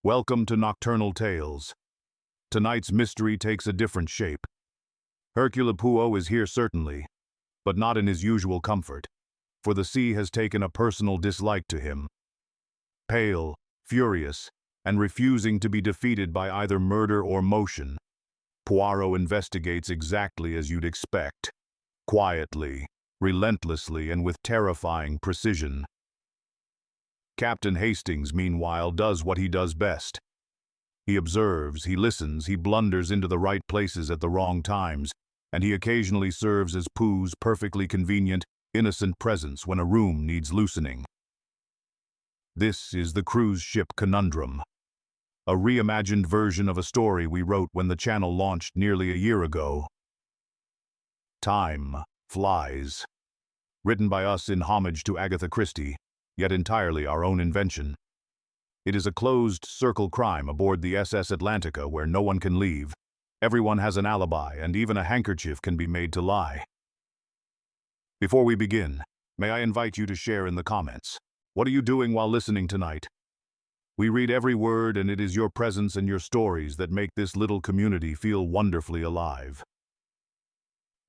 Welcome to Nocturnal Tales. Tonight's mystery takes a different shape. Hercule Poirot is here certainly, but not in his usual comfort, for the sea has taken a personal dislike to him. Pale, furious, and refusing to be defeated by either murder or motion, Poirot investigates exactly as you'd expect, quietly, relentlessly, and with terrifying precision. Captain Hastings, meanwhile, does what he does best. He observes, he listens, he blunders into the right places at the wrong times, and he occasionally serves as Pooh's perfectly convenient, innocent presence when a room needs loosening. This is the Cruise Ship Conundrum, a reimagined version of a story we wrote when the channel launched nearly a year ago. Time flies. Written by us in homage to Agatha Christie, yet entirely our own invention. It is a closed-circle crime aboard the SS Atlantica where no one can leave, everyone has an alibi, and even a handkerchief can be made to lie. Before we begin, may I invite you to share in the comments. What are you doing while listening tonight? We read every word, and it is your presence and your stories that make this little community feel wonderfully alive.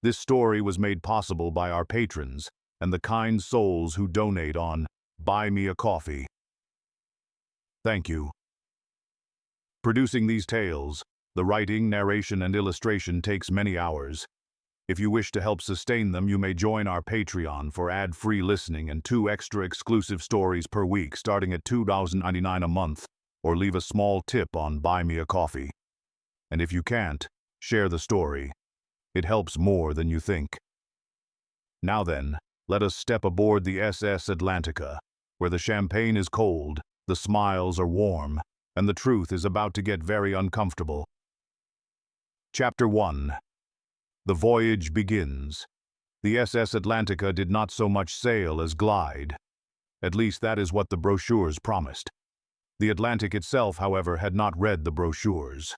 This story was made possible by our patrons and the kind souls who donate on Buy Me a Coffee. Thank you. Producing these tales, the writing, narration, and illustration takes many hours. If you wish to help sustain them, you may join our Patreon for ad-free listening and 2 extra exclusive stories per week starting at $2.99 a month, or leave a small tip on Buy Me a Coffee. And if you can't, share the story. It helps more than you think. Now then, let us step aboard the SS Atlantica, where the champagne is cold, the smiles are warm, and the truth is about to get very uncomfortable. Chapter 1. The voyage begins. The SS Atlantica did not so much sail as glide. At least that is what the brochures promised. The Atlantic itself, however, had not read the brochures.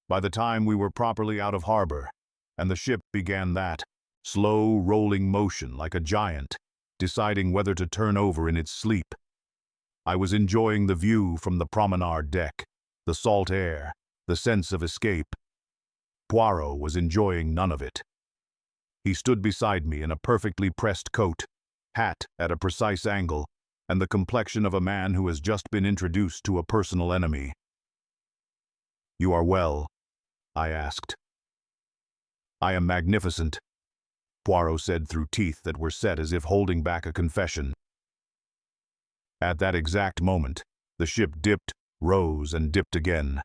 By the time we were properly out of harbor, and the ship began that slow rolling motion like a giant, deciding whether to turn over in its sleep, I was enjoying the view from the promenade deck, the salt air, the sense of escape. Poirot was enjoying none of it. He stood beside me in a perfectly pressed coat, hat at a precise angle, and the complexion of a man who has just been introduced to a personal enemy. "You are well?" I asked. "I am magnificent," Poirot said through teeth that were set as if holding back a confession. At that exact moment, the ship dipped, rose, and dipped again.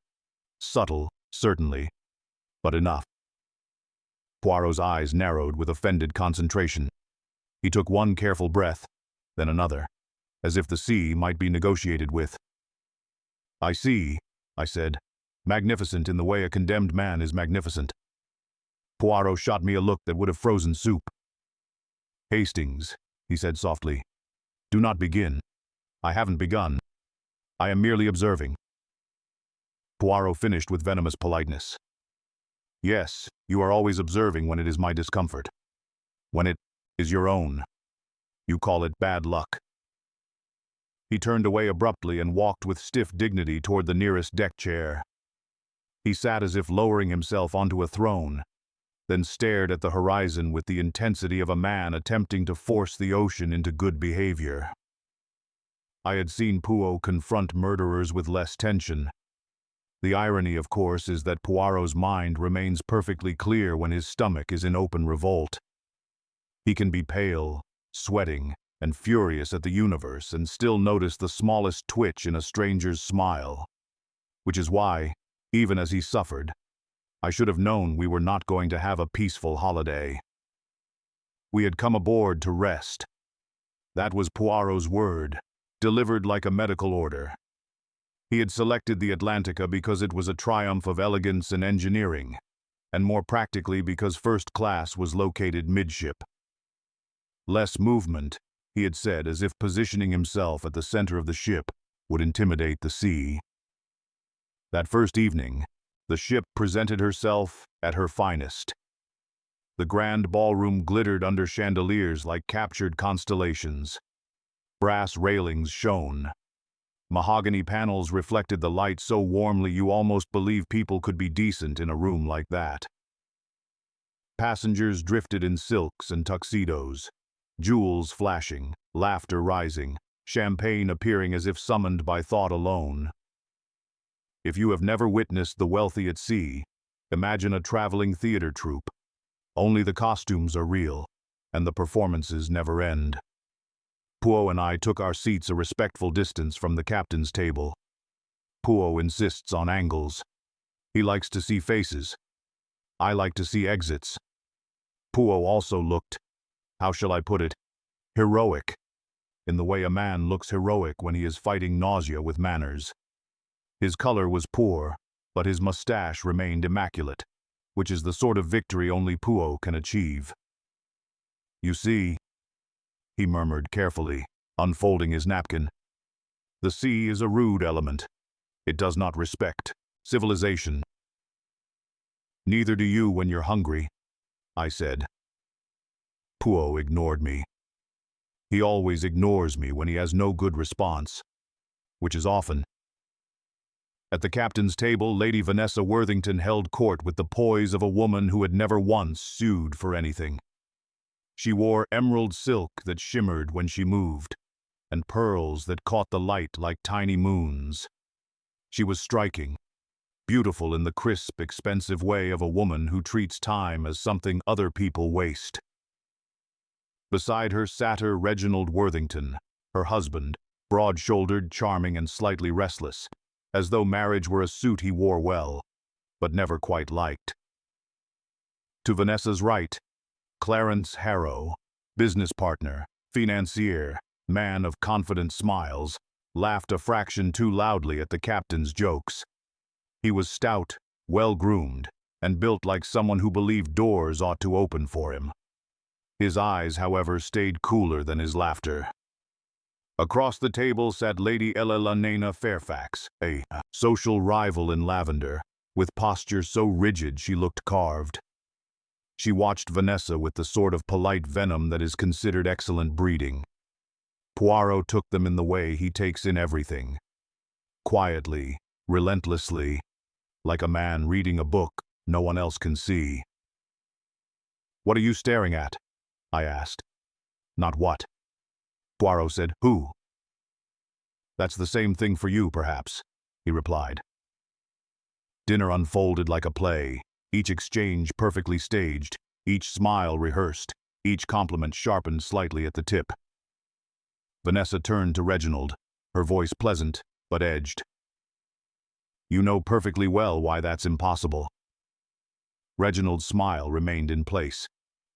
Subtle, certainly, but enough. Poirot's eyes narrowed with offended concentration. He took one careful breath, then another, as if the sea might be negotiated with. "I see," I said, "magnificent in the way a condemned man is magnificent." Poirot shot me a look that would have frozen soup. "Hastings," he said softly, "do not begin. I haven't begun. I am merely observing." Poirot finished with venomous politeness. "Yes, you are always observing when it is my discomfort. When it is your own. You call it bad luck." He turned away abruptly and walked with stiff dignity toward the nearest deck chair. He sat as if lowering himself onto a throne, then stared at the horizon with the intensity of a man attempting to force the ocean into good behavior. I had seen Poirot confront murderers with less tension. The irony, of course, is that Poirot's mind remains perfectly clear when his stomach is in open revolt. He can be pale, sweating, and furious at the universe and still notice the smallest twitch in a stranger's smile. Which is why, even as he suffered, I should have known we were not going to have a peaceful holiday. We had come aboard to rest. That was Poirot's word, delivered like a medical order. He had selected the Atlantica because it was a triumph of elegance and engineering, and more practically because first class was located midship. Less movement, he had said, as if positioning himself at the center of the ship would intimidate the sea. That first evening, the ship presented herself at her finest. The grand ballroom glittered under chandeliers like captured constellations. Brass railings shone. Mahogany panels reflected the light so warmly you almost believe people could be decent in a room like that. Passengers drifted in silks and tuxedos, jewels flashing, laughter rising, champagne appearing as if summoned by thought alone. If you have never witnessed the wealthy at sea, imagine a traveling theater troupe. Only the costumes are real, and the performances never end. Poirot and I took our seats a respectful distance from the captain's table. Poirot insists on angles. He likes to see faces. I like to see exits. Poirot also looked, how shall I put it, heroic, in the way a man looks heroic when he is fighting nausea with manners. His color was poor, but his mustache remained immaculate, which is the sort of victory only Poirot can achieve. You see, he murmured carefully, unfolding his napkin, the sea is a rude element. It does not respect civilization. Neither do you when you're hungry, I said. Poirot ignored me. He always ignores me when he has no good response, which is often. At the captain's table, Lady Vanessa Worthington held court with the poise of a woman who had never once sued for anything. She wore emerald silk that shimmered when she moved, and pearls that caught the light like tiny moons. She was striking, beautiful in the crisp, expensive way of a woman who treats time as something other people waste. Beside her sat her Reginald Worthington, her husband, broad-shouldered, charming, and slightly restless, as though marriage were a suit he wore well, but never quite liked. To Vanessa's right, Clarence Harrow, business partner, financier, man of confident smiles, laughed a fraction too loudly at the captain's jokes. He was stout, well-groomed, and built like someone who believed doors ought to open for him. His eyes, however, stayed cooler than his laughter. Across the table sat Lady Elelena Fairfax, a social rival in lavender, with posture so rigid she looked carved. She watched Vanessa with the sort of polite venom that is considered excellent breeding. Poirot took them in the way he takes in everything. Quietly, relentlessly, like a man reading a book no one else can see. "What are you staring at?" I asked. "Not what?" Poirot said, "Who?" "That's the same thing for you, perhaps," he replied. Dinner unfolded like a play, each exchange perfectly staged, each smile rehearsed, each compliment sharpened slightly at the tip. Vanessa turned to Reginald, her voice pleasant, but edged. "You know perfectly well why that's impossible." Reginald's smile remained in place.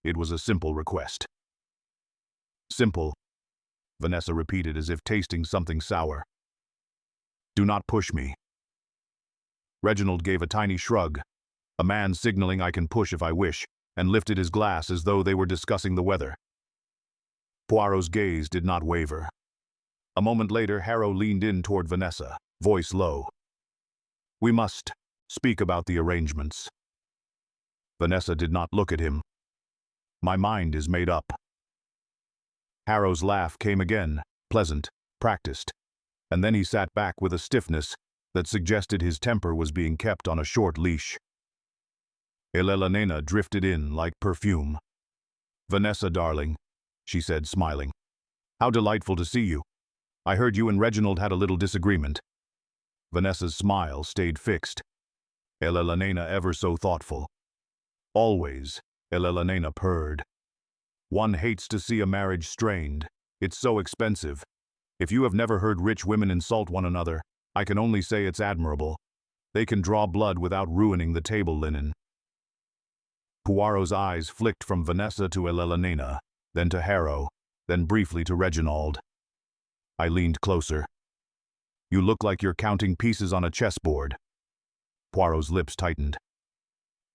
It was a simple request. "Simple," Vanessa repeated as if tasting something sour. "Do not push me." Reginald gave a tiny shrug, a man signaling I can push if I wish, and lifted his glass as though they were discussing the weather. Poirot's gaze did not waver. A moment later, Harrow leaned in toward Vanessa, voice low. "We must speak about the arrangements." Vanessa did not look at him. "My mind is made up." Harrow's laugh came again, pleasant, practiced, and then he sat back with a stiffness that suggested his temper was being kept on a short leash. Elelena drifted in like perfume. "Vanessa, darling," she said, smiling. "How delightful to see you. I heard you and Reginald had a little disagreement." Vanessa's smile stayed fixed. Elelena ever so thoughtful. Always, Elelena purred. "One hates to see a marriage strained. It's so expensive. If you have never heard rich women insult one another, I can only say it's admirable. They can draw blood without ruining the table linen." Poirot's eyes flicked from Vanessa to Elelena, then to Harrow, then briefly to Reginald. I leaned closer. "You look like you're counting pieces on a chessboard." Poirot's lips tightened.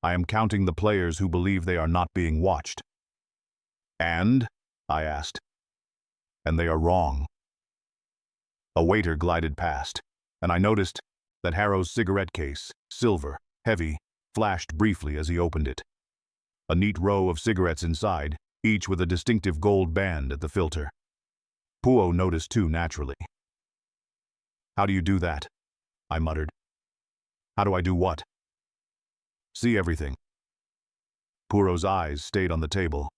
"I am counting the players who believe they are not being watched." "And?" I asked. "And they are wrong." A waiter glided past, and I noticed that Harrow's cigarette case, silver, heavy, flashed briefly as he opened it. A neat row of cigarettes inside, each with a distinctive gold band at the filter. Poirot noticed too, naturally. How do you do that? I muttered. How do I do what? See everything. Poirot's eyes stayed on the table.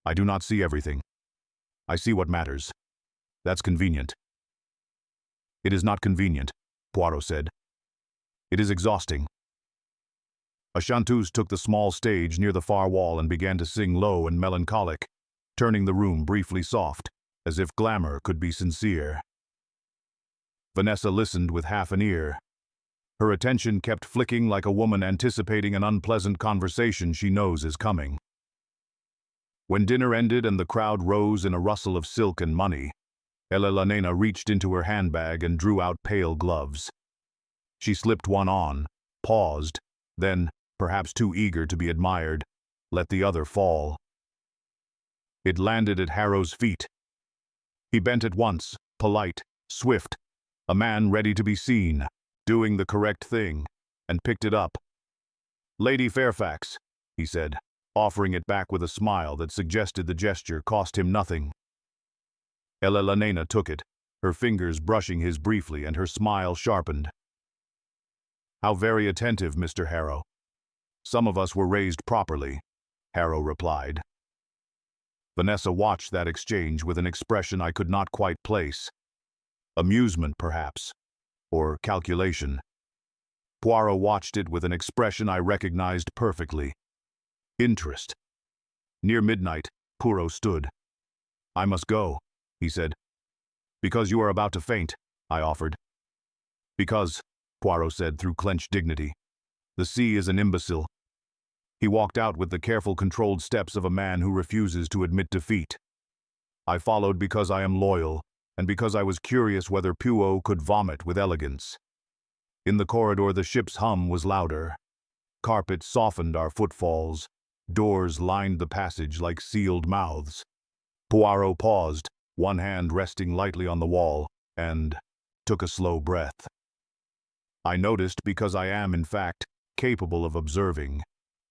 I do not see everything. I see what matters. That's convenient. It is not convenient, Poirot said. It is exhausting. A chanteuse took the small stage near the far wall and began to sing low and melancholic, turning the room briefly soft, as if glamour could be sincere. Vanessa listened with half an ear. Her attention kept flicking like a woman anticipating an unpleasant conversation she knows is coming. When dinner ended and the crowd rose in a rustle of silk and money, Elena reached into her handbag and drew out pale gloves. She slipped one on, paused, then, perhaps too eager to be admired, let the other fall. It landed at Harrow's feet. He bent at once, polite, swift, a man ready to be seen, doing the correct thing, and picked it up. Lady Fairfax, he said, offering it back with a smile that suggested the gesture cost him nothing. Elena took it, her fingers brushing his briefly, and her smile sharpened. How very attentive, Mr. Harrow. Some of us were raised properly, Harrow replied. Vanessa watched that exchange with an expression I could not quite place. Amusement, perhaps, or calculation. Poirot watched it with an expression I recognized perfectly. Interest. Near midnight, Poirot stood. I must go, he said. Because you are about to faint, I offered. Because, Poirot said through clenched dignity, the sea is an imbecile. He walked out with the careful, controlled steps of a man who refuses to admit defeat. I followed because I am loyal, and because I was curious whether Poirot could vomit with elegance. In the corridor the ship's hum was louder. Carpet softened our footfalls. Doors lined the passage like sealed mouths. Poirot paused, one hand resting lightly on the wall, and took a slow breath. I noticed, because I am, in fact, capable of observing,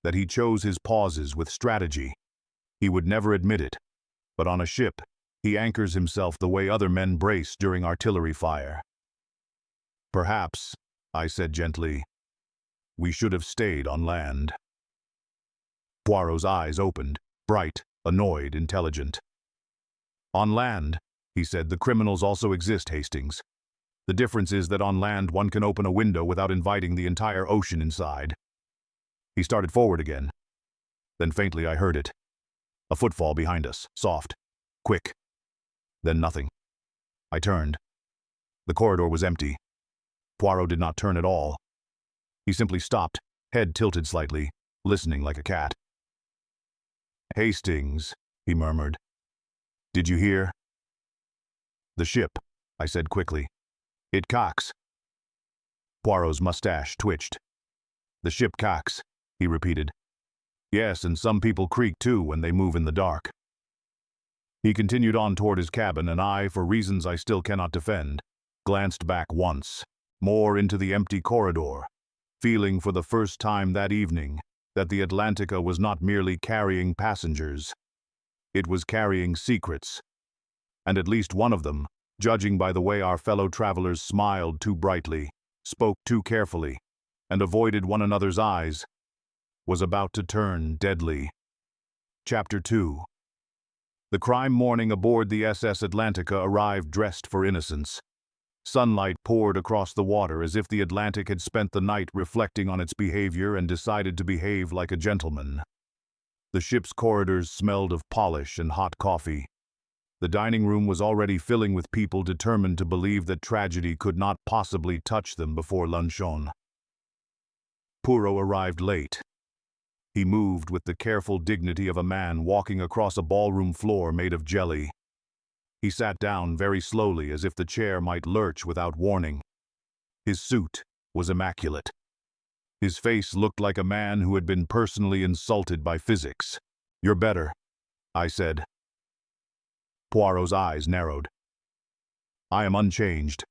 that he chose his pauses with strategy. He would never admit it, but on a ship, he anchors himself the way other men brace during artillery fire. Perhaps, I said gently, we should have stayed on land. Poirot's eyes opened, bright, annoyed, intelligent. On land, he said, the criminals also exist, Hastings. The difference is that on land one can open a window without inviting the entire ocean inside. He started forward again. Then faintly I heard it. A footfall behind us, soft, quick. Then nothing. I turned. The corridor was empty. Poirot did not turn at all. He simply stopped, head tilted slightly, listening like a cat. Hastings, he murmured. Did you hear? The ship, I said quickly. It cocks. Poirot's mustache twitched. The ship cocks, he repeated. Yes, and some people creak too when they move in the dark. He continued on toward his cabin, and I, for reasons I still cannot defend, glanced back once, more into the empty corridor, feeling for the first time that evening that the Atlantica was not merely carrying passengers. It was carrying secrets. And at least one of them, judging by the way our fellow travelers smiled too brightly, spoke too carefully, and avoided one another's eyes, was about to turn deadly. Chapter 2. The crime morning aboard the SS Atlantica arrived dressed for innocence. Sunlight poured across the water as if the Atlantic had spent the night reflecting on its behavior and decided to behave like a gentleman. The ship's corridors smelled of polish and hot coffee. The dining room was already filling with people determined to believe that tragedy could not possibly touch them before luncheon. Poirot arrived late. He moved with the careful dignity of a man walking across a ballroom floor made of jelly. He sat down very slowly, as if the chair might lurch without warning. His suit was immaculate. His face looked like a man who had been personally insulted by physics. You're better, I said. Poirot's eyes narrowed. I am unchanged.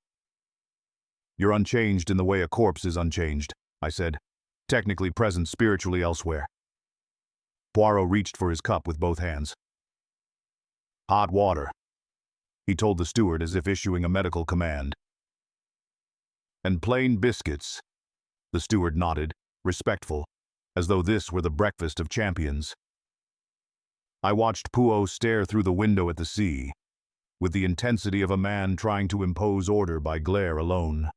You're unchanged in the way a corpse is unchanged, I said, technically present spiritually elsewhere. Poirot reached for his cup with both hands. Hot water. he told the steward as if issuing a medical command. And plain biscuits. The steward nodded, respectful, as though this were the breakfast of champions. I watched Poirot stare through the window at the sea, with the intensity of a man trying to impose order by glare alone.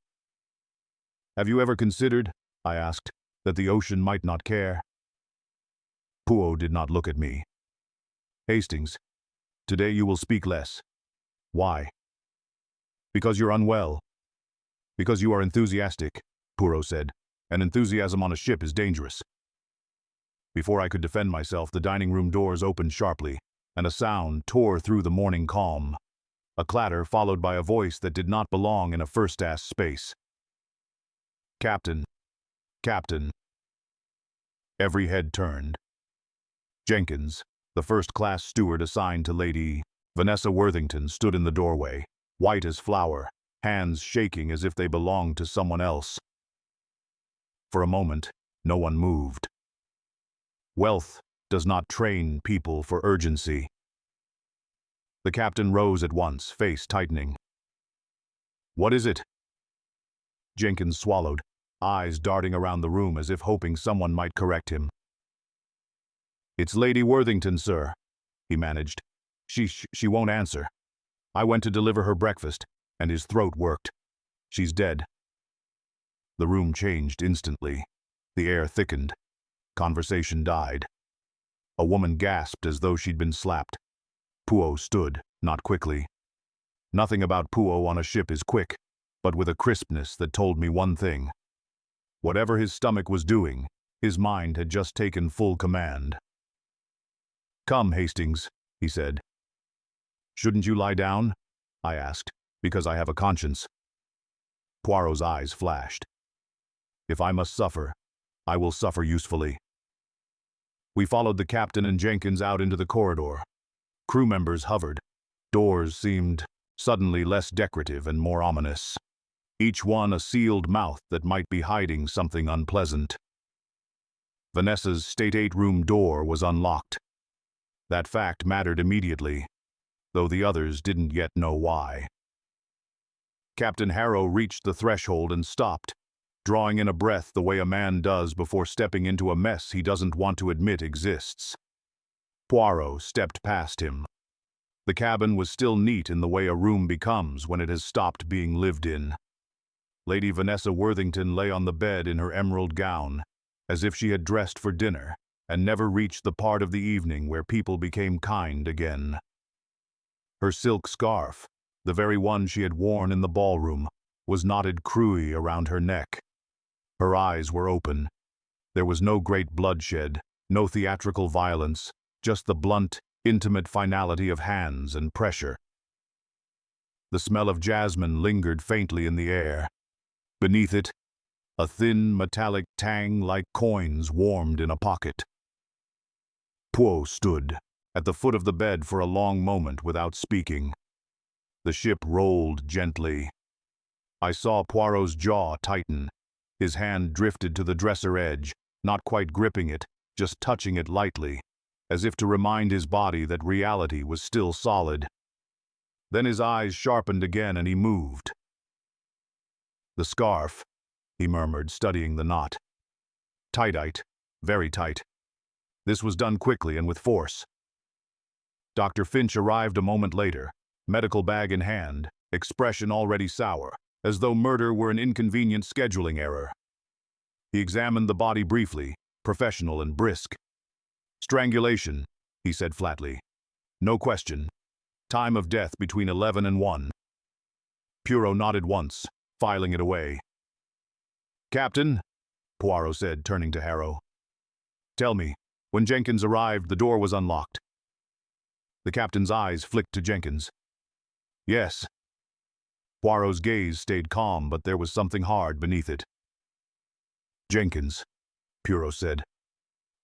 "Have you ever considered," I asked, "that the ocean might not care?" Poirot did not look at me. "Hastings, today you will speak less." "Why?" "Because you're unwell." "Because you are enthusiastic," Poirot said, "and enthusiasm on a ship is dangerous." Before I could defend myself, the dining room doors opened sharply, and a sound tore through the morning calm. A clatter followed by a voice that did not belong in a first-class space. "Captain, Captain." Every head turned. Jenkins, the first-class steward assigned to Lady Vanessa Worthington, stood in the doorway, white as flour, hands shaking as if they belonged to someone else. For a moment, no one moved. Wealth does not train people for urgency. The captain rose at once, face tightening. "What is it?" Jenkins swallowed, eyes darting around the room as if hoping someone might correct him. "It's Lady Worthington, sir," he managed. She won't answer. I went to deliver her breakfast, and his throat worked. She's dead." The room changed instantly. The air thickened. Conversation died. A woman gasped as though she'd been slapped. Poirot stood, not quickly. Nothing about Poirot on a ship is quick, but with a crispness that told me one thing. Whatever his stomach was doing, his mind had just taken full command. "Come, Hastings," he said. "Shouldn't you lie down?" I asked, "because I have a conscience." Poirot's eyes flashed. "If I must suffer, I will suffer usefully." We followed the captain and Jenkins out into the corridor. Crew members hovered. Doors seemed suddenly less decorative and more ominous. Each one a sealed mouth that might be hiding something unpleasant. Vanessa's State 8 room door was unlocked. That fact mattered immediately, though the others didn't yet know why. Captain Harrow reached the threshold and stopped, drawing in a breath the way a man does before stepping into a mess he doesn't want to admit exists. Poirot stepped past him. The cabin was still neat in the way a room becomes when it has stopped being lived in. Lady Vanessa Worthington lay on the bed in her emerald gown, as if she had dressed for dinner and never reached the part of the evening where people became kind again. Her silk scarf, the very one she had worn in the ballroom, was knotted cruelly around her neck. Her eyes were open. There was no great bloodshed, no theatrical violence, just the blunt, intimate finality of hands and pressure. The smell of jasmine lingered faintly in the air. Beneath it, a thin, metallic tang like coins warmed in a pocket. Poirot stood at the foot of the bed for a long moment without speaking. The ship rolled gently. I saw Poirot's jaw tighten. His hand drifted to the dresser edge, not quite gripping it, just touching it lightly, as if to remind his body that reality was still solid. Then his eyes sharpened again and he moved. "The scarf," he murmured, studying the knot. "Tight, very tight." This was done quickly and with force. Dr. Finch arrived a moment later, medical bag in hand, expression already sour, as though murder were an inconvenient scheduling error. He examined the body briefly, professional and brisk. "Strangulation," he said flatly. "No question. Time of death between 11 and 1. Poirot nodded once, filing it away. "Captain," Poirot said, turning to Harrow. "Tell me, when Jenkins arrived, the door was unlocked." The captain's eyes flicked to Jenkins. "Yes." Poirot's gaze stayed calm, but there was something hard beneath it. "Jenkins," Poirot said.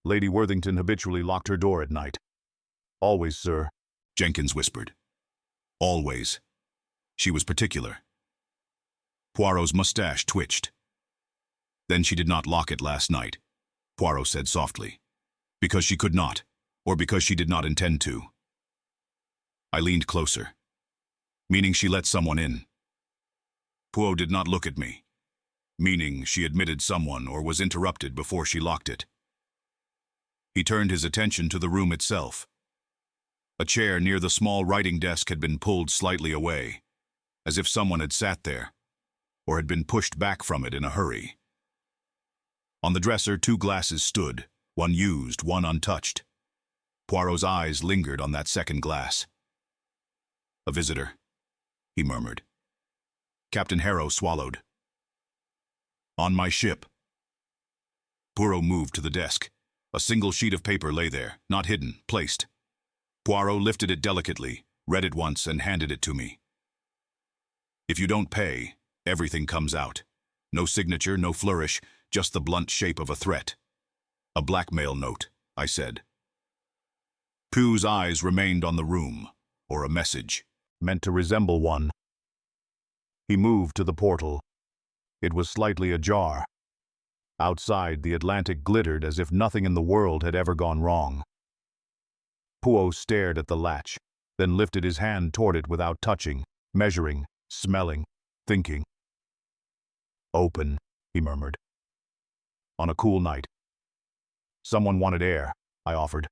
"Lady Worthington habitually locked her door at night." "Always, sir," Jenkins whispered. "Always. She was particular." Poirot's mustache twitched. "Then she did not lock it last night," Poirot said softly. "Because she could not, or because she did not intend to." I leaned closer. meaning she let someone in. Poirot did not look at me, meaning she admitted someone or was interrupted before she locked it. He turned his attention to the room itself. A chair near the small writing desk had been pulled slightly away, as if someone had sat there, or had been pushed back from it in a hurry. On the dresser, 2 glasses stood, one used, one untouched. Poirot's eyes lingered on that second glass. "A visitor," he murmured. Captain Harrow swallowed. "On my ship." Poirot moved to the desk. A single sheet of paper lay there, not hidden, placed. Poirot lifted it delicately, read it once, and handed it to me. "If you don't pay, everything comes out. No signature, no flourish, just the blunt shape of a threat." "A blackmail note," I said. Poe's eyes remained on the room, or a message, meant to resemble one. He moved to the portal. It was slightly ajar. Outside, the Atlantic glittered as if nothing in the world had ever gone wrong. Poirot stared at the latch, then lifted his hand toward it without touching, measuring, smelling, thinking. "Open," he murmured. "On a cool night." "Someone wanted air," I offered.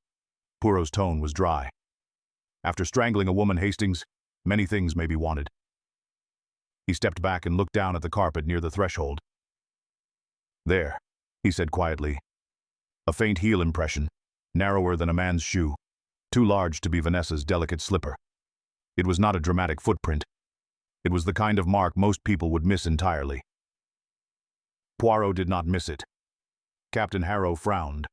Poirot's tone was dry. "After strangling a woman, Hastings, many things may be wanted." He stepped back and looked down at the carpet near the threshold. "There," he said quietly. A faint heel impression, narrower than a man's shoe, too large to be Vanessa's delicate slipper. It was not a dramatic footprint. It was the kind of mark most people would miss entirely. Poirot did not miss it. Captain Harrow frowned.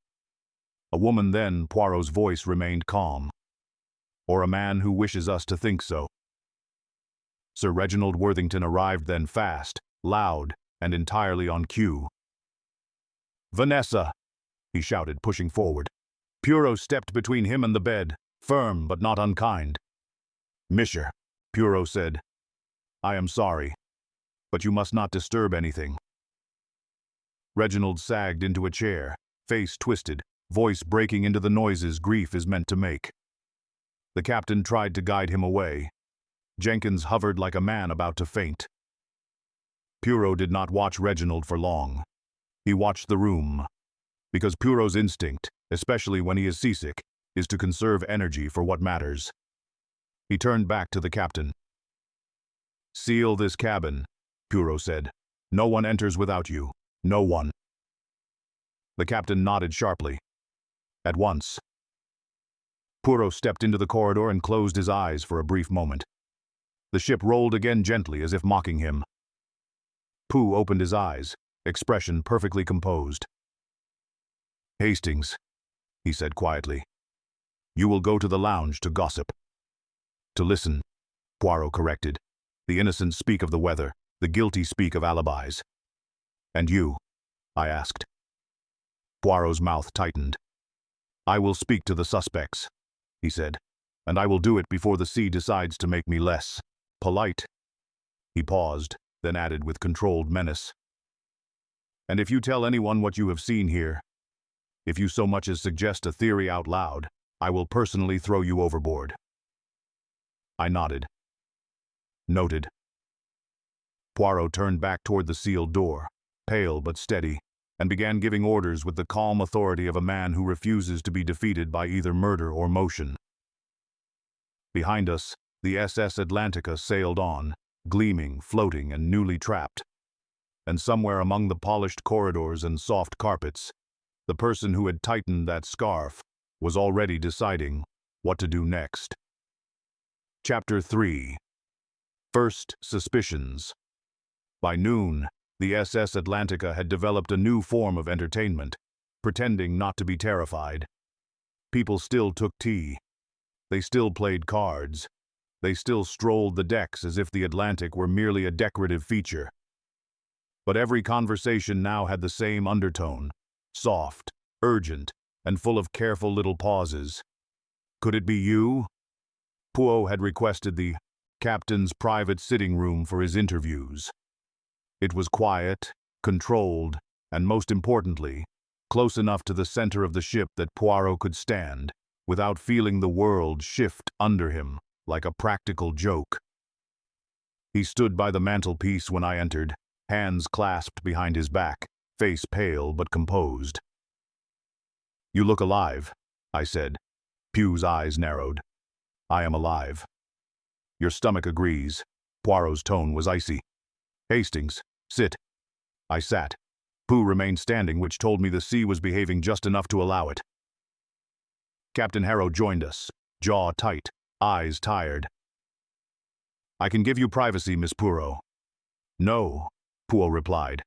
"A woman then," Poirot's voice remained calm. "Or a man who wishes us to think so." Sir Reginald Worthington arrived then, fast, loud, and entirely on cue. "Vanessa!" he shouted, pushing forward. Poirot stepped between him and the bed, firm but not unkind. "Monsieur," Poirot said, "I am sorry, but you must not disturb anything." Reginald sagged into a chair, face twisted, voice breaking into the noises grief is meant to make. The captain tried to guide him away. Jenkins hovered like a man about to faint. Poirot did not watch Reginald for long. He watched the room, because Poirot's instinct, especially when he is seasick, is to conserve energy for what matters. He turned back to the captain. "Seal this cabin," Poirot said. "No one enters without you. No one." The captain nodded sharply. "At once." Poirot stepped into the corridor and closed his eyes for a brief moment. The ship rolled again gently as if mocking him. Poe opened his eyes, expression perfectly composed. "Hastings," he said quietly, "you will go to the lounge to gossip." "To listen," Poirot corrected. "The innocent speak of the weather, the guilty speak of alibis." "And you?" I asked. Poirot's mouth tightened. "I will speak to the suspects," he said, "and I will do it before the sea decides to make me less polite." He paused, then added with controlled menace, "And if you tell anyone what you have seen here, if you so much as suggest a theory out loud, I will personally throw you overboard." I nodded. "Noted." Poirot turned back toward the sealed door, pale but steady, and began giving orders with the calm authority of a man who refuses to be defeated by either murder or motion. Behind us, the SS Atlantica sailed on, gleaming, floating, and newly trapped. And somewhere among the polished corridors and soft carpets, the person who had tightened that scarf was already deciding what to do next. Chapter 3. First Suspicions. By noon, the SS Atlantica had developed a new form of entertainment, pretending not to be terrified. People still took tea. They still played cards. They still strolled the decks as if the Atlantic were merely a decorative feature. But every conversation now had the same undertone, soft, urgent, and full of careful little pauses. "Could it be you?" Poirot had requested the captain's private sitting room for his interviews. It was quiet, controlled, and most importantly, close enough to the center of the ship that Poirot could stand, without feeling the world shift under him like a practical joke. He stood by the mantelpiece when I entered, hands clasped behind his back, face pale but composed. "You look alive," I said. Pugh's eyes narrowed. "I am alive." "Your stomach agrees." Poirot's tone was icy. "Hastings, sit." I sat. Pugh remained standing, which told me the sea was behaving just enough to allow it. Captain Harrow joined us, jaw tight, eyes tired. "I can give you privacy, Miss Poirot." "No," Poirot replied.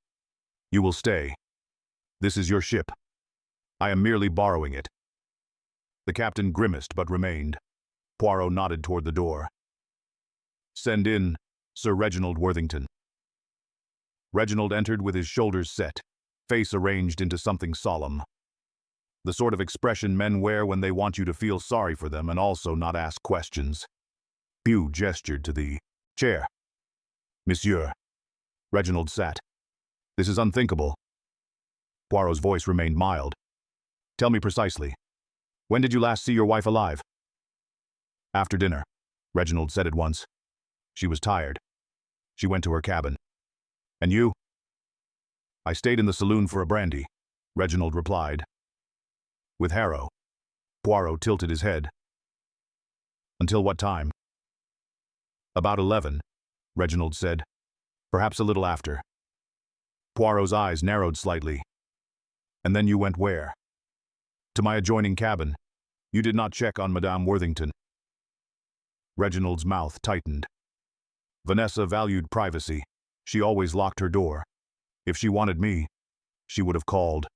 "You will stay. This is your ship. I am merely borrowing it." The captain grimaced but remained. Poirot nodded toward the door. "Send in Sir Reginald Worthington." Reginald entered with his shoulders set, face arranged into something solemn. The sort of expression men wear when they want you to feel sorry for them and also not ask questions. Pugh gestured to the chair. "Monsieur." Reginald sat. "This is unthinkable." Poirot's voice remained mild. "Tell me precisely. When did you last see your wife alive?" "After dinner," Reginald said at once. "She was tired. She went to her cabin." "And you?" "I stayed in the saloon for a brandy," Reginald replied. "With Harrow." Poirot tilted his head. "Until what time?" "About 11, Reginald said. "Perhaps a little after." Poirot's eyes narrowed slightly. "And then you went where?" "To my adjoining cabin. You did not check on Madame Worthington." Reginald's mouth tightened. Vanessa valued privacy. She always locked her door. If she wanted me, she would have called.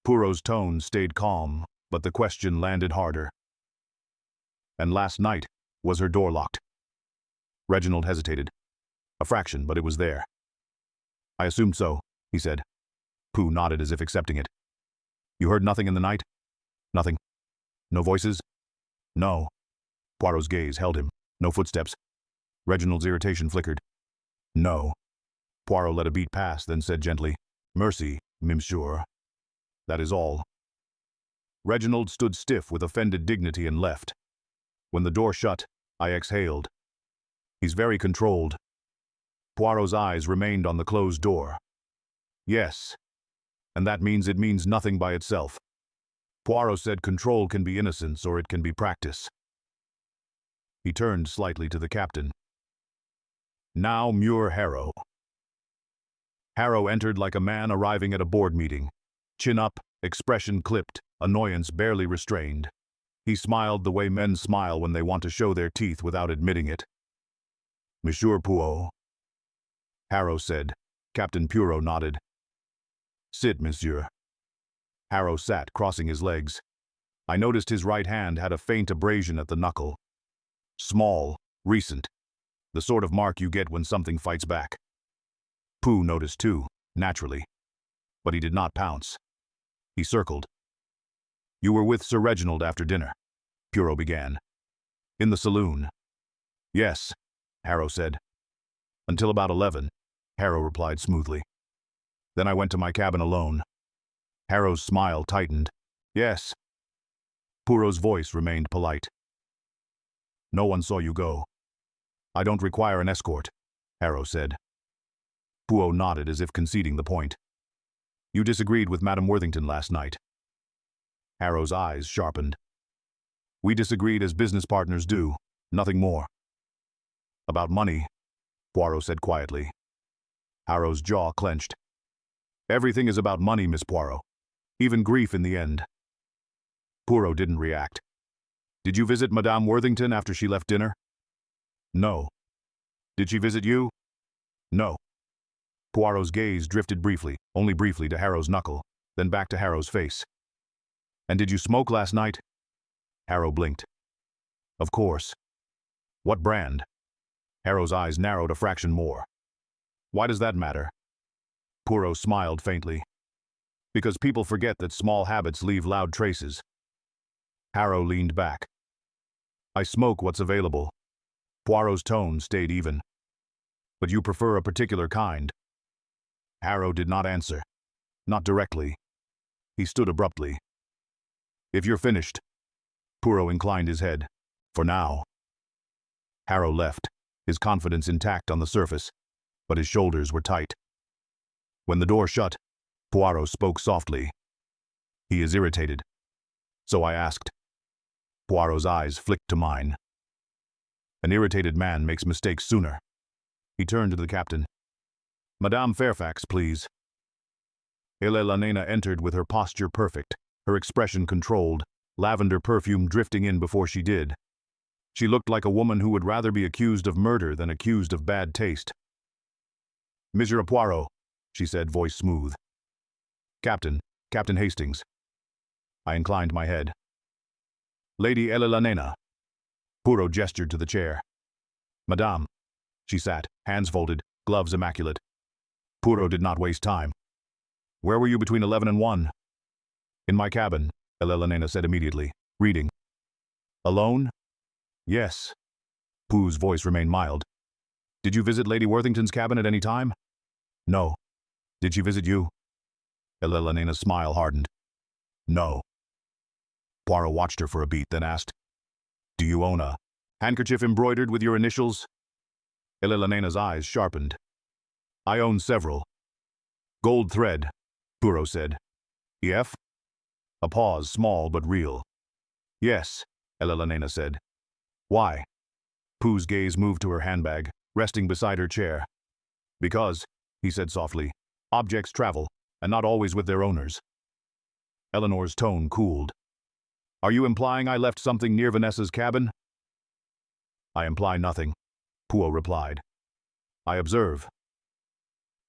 Poirot's tone stayed calm, but the question landed harder. "And last night, was her door locked?" Reginald hesitated. A fraction, but it was there. "I assumed so," he said. Pugh nodded as if accepting it. "You heard nothing in the night?" "Nothing." "No voices?" "No." Poirot's gaze held him. "No footsteps?" Reginald's irritation flickered. "No." Poirot let a beat pass, then said gently, "Merci, monsieur. That is all." Reginald stood stiff with offended dignity and left. When the door shut, I exhaled. He's very controlled. Poirot's eyes remained on the closed door. "Yes. And that means it means nothing by itself." Poirot said control can be innocence or it can be practice. He turned slightly to the captain. "Now, Muir Harrow." Harrow entered like a man arriving at a board meeting. Chin up, expression clipped, annoyance barely restrained. He smiled the way men smile when they want to show their teeth without admitting it. "Monsieur Poirot." Harrow said. Captain Poirot nodded. "Sit, monsieur." Harrow sat, crossing his legs. I noticed his right hand had a faint abrasion at the knuckle. Small, recent. The sort of mark you get when something fights back. Pugh noticed too, naturally. But he did not pounce. He circled. "You were with Sir Reginald after dinner," Poirot began. "In the saloon." "Yes," Harrow said. "Until about 11, Harrow replied smoothly. "Then I went to my cabin alone." Harrow's smile tightened. "Yes." Poirot's voice remained polite. "No one saw you go." "I don't require an escort," Harrow said. Poirot nodded as if conceding the point. "You disagreed with Madame Worthington last night." Harrow's eyes sharpened. "We disagreed as business partners do, nothing more." "About money," Poirot said quietly. Harrow's jaw clenched. "Everything is about money, Miss Poirot. Even grief in the end." Poirot didn't react. "Did you visit Madame Worthington after she left dinner?" "No." "Did she visit you?" "No." Poirot's gaze drifted briefly, only briefly, to Harrow's knuckle, then back to Harrow's face. "And did you smoke last night?" Harrow blinked. "Of course." "What brand?" Harrow's eyes narrowed a fraction more. "Why does that matter?" Poirot smiled faintly. "Because people forget that small habits leave loud traces." Harrow leaned back. "I smoke what's available." Poirot's tone stayed even. "But you prefer a particular kind." Harrow did not answer. Not directly. He stood abruptly. "If you're finished." Poirot inclined his head. "For now." Harrow left. his confidence intact on the surface, but his shoulders were tight. When the door shut, Poirot spoke softly. "He is irritated." So I asked. Poirot's eyes flicked to mine. An irritated man makes mistakes sooner. He turned to the captain. "Madame Fairfax, please." Elena entered with her posture perfect, her expression controlled, lavender perfume drifting in before she did. She looked like a woman who would rather be accused of murder than accused of bad taste. "Monsieur Poirot," she said, voice smooth. "Captain Hastings." I inclined my head. "Lady Elena." Poirot gestured to the chair. "Madame." She sat, hands folded, gloves immaculate. Poirot did not waste time. "Where were you between 11 and 1? "In my cabin," Elena said immediately, reading. "Alone?" "Yes." Pooh's voice remained mild. "Did you visit Lady Worthington's cabin at any time?" "No." "Did she visit you?" Elena's smile hardened. "No." Poirot watched her for a beat, then asked, "Do you own a handkerchief embroidered with your initials?" Elena's eyes sharpened. "I own several." "Gold thread," Poirot said. "EF?" A pause, small but real. "Yes," Elena said. "Why?" Pooh's gaze moved to her handbag, resting beside her chair. "Because," he said softly, "objects travel, and not always with their owners." Eleanor's tone cooled. "Are you implying I left something near Vanessa's cabin?" "I imply nothing," Poirot replied. "I observe."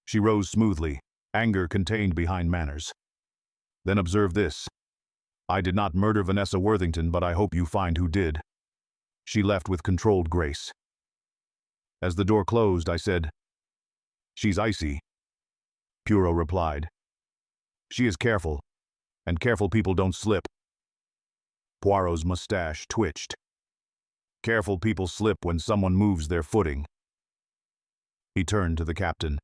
She rose smoothly, anger contained behind manners. "Then observe this. I did not murder Vanessa Worthington, but I hope you find who did." She left with controlled grace. As the door closed, I said, "She's icy." Poirot replied, "She is careful, and careful people don't slip." Poirot's mustache twitched. "Careful people slip when someone moves their footing." He turned to the captain.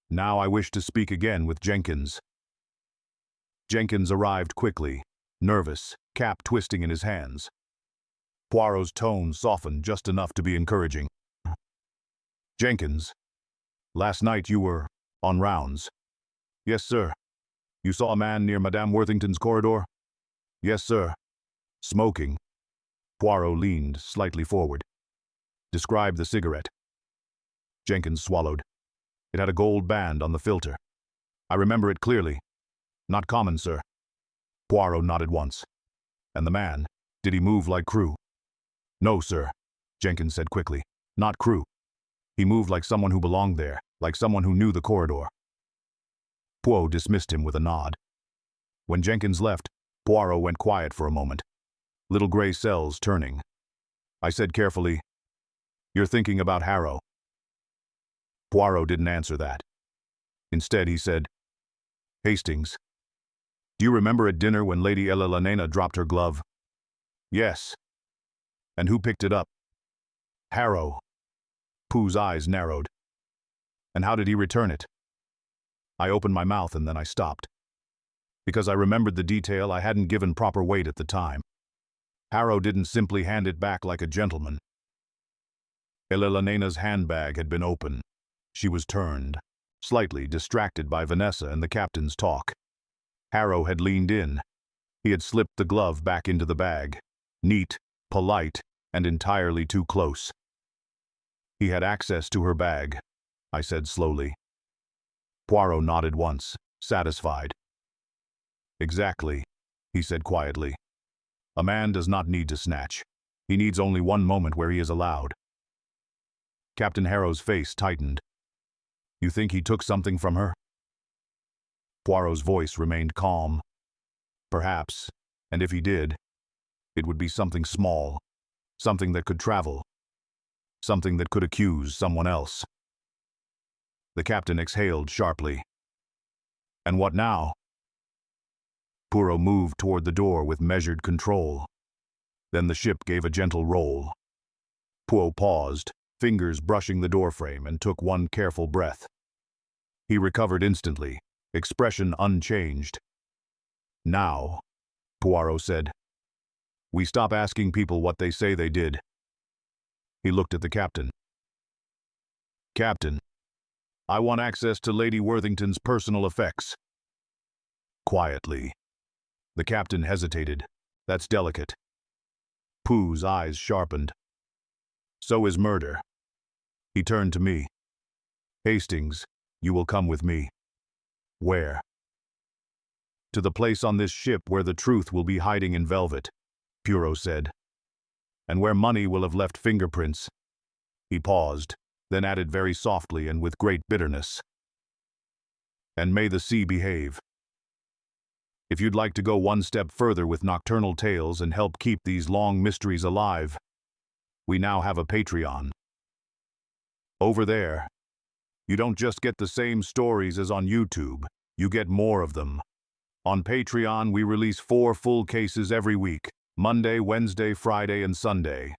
"Now I wish to speak again with Jenkins." Jenkins arrived quickly, nervous, cap twisting in his hands. Poirot's tone softened just enough to be encouraging. "Jenkins, last night you were on rounds." "Yes, sir." "You saw a man near Madame Worthington's corridor?" "Yes, sir." "Smoking?" Poirot leaned slightly forward. "Describe the cigarette." Jenkins swallowed. "It had a gold band on the filter. I remember it clearly. Not common, sir." Poirot nodded once. "And the man, did he move like Crew?" "No, sir," Jenkins said quickly. "Not Crew. He moved like someone who belonged there, like someone who knew the corridor." Poirot dismissed him with a nod. When Jenkins left, Poirot went quiet for a moment. Little gray cells turning. I said carefully, "You're thinking about Harrow." Poirot didn't answer that. Instead, he said, "Hastings, do you remember at dinner when Lady Elena dropped her glove?" "Yes." "And who picked it up?" "Harrow." Pooh's eyes narrowed. "And how did he return it?" I opened my mouth and then I stopped. Because I remembered the detail I hadn't given proper weight at the time. Harrow didn't simply hand it back like a gentleman. Elena's handbag had been open. She was turned, slightly distracted by Vanessa and the captain's talk. Harrow had leaned in. He had slipped the glove back into the bag, neat, polite, and entirely too close. "He had access to her bag," I said slowly. Poirot nodded once, satisfied. "Exactly," he said quietly. "A man does not need to snatch. He needs only one moment where he is allowed." Captain Harrow's face tightened. "You think he took something from her?" Poirot's voice remained calm. "Perhaps, and if he did, it would be something small, something that could travel, something that could accuse someone else." The captain exhaled sharply. "And what now?" Poirot moved toward the door with measured control. Then the ship gave a gentle roll. Poirot paused, fingers brushing the doorframe, and took one careful breath. He recovered instantly, expression unchanged. "Now," Poirot said, "we stop asking people what they say they did." He looked at the captain. "Captain, I want access to Lady Worthington's personal effects." Quietly. The captain hesitated. "That's delicate." Pooh's eyes sharpened. "So is murder." He turned to me. "Hastings, you will come with me." "Where?" "To the place on this ship where the truth will be hiding in velvet," Poirot said. "And where money will have left fingerprints." He paused, then added very softly and with great bitterness, "And may the sea behave." If you'd like to go one step further with nocturnal tales and help keep these long mysteries alive, we now have a Patreon. Over there, you don't just get the same stories as on YouTube, you get more of them. On Patreon, we release 4 full cases every week, Monday, Wednesday, Friday, and Sunday.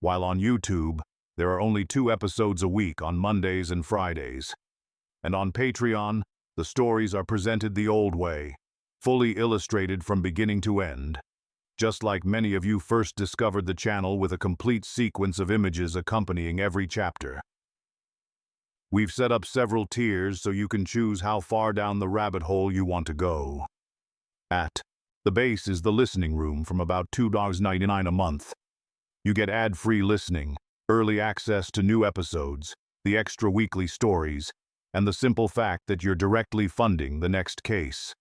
While on YouTube, there are only 2 episodes a week on Mondays and Fridays. And on Patreon, the stories are presented the old way, fully illustrated from beginning to end. Just like many of you first discovered the channel with a complete sequence of images accompanying every chapter. We've set up several tiers so you can choose how far down the rabbit hole you want to go. At the base is the listening room from about $2.99 a month. You get ad-free listening, early access to new episodes, the extra weekly stories, and the simple fact that you're directly funding the next case.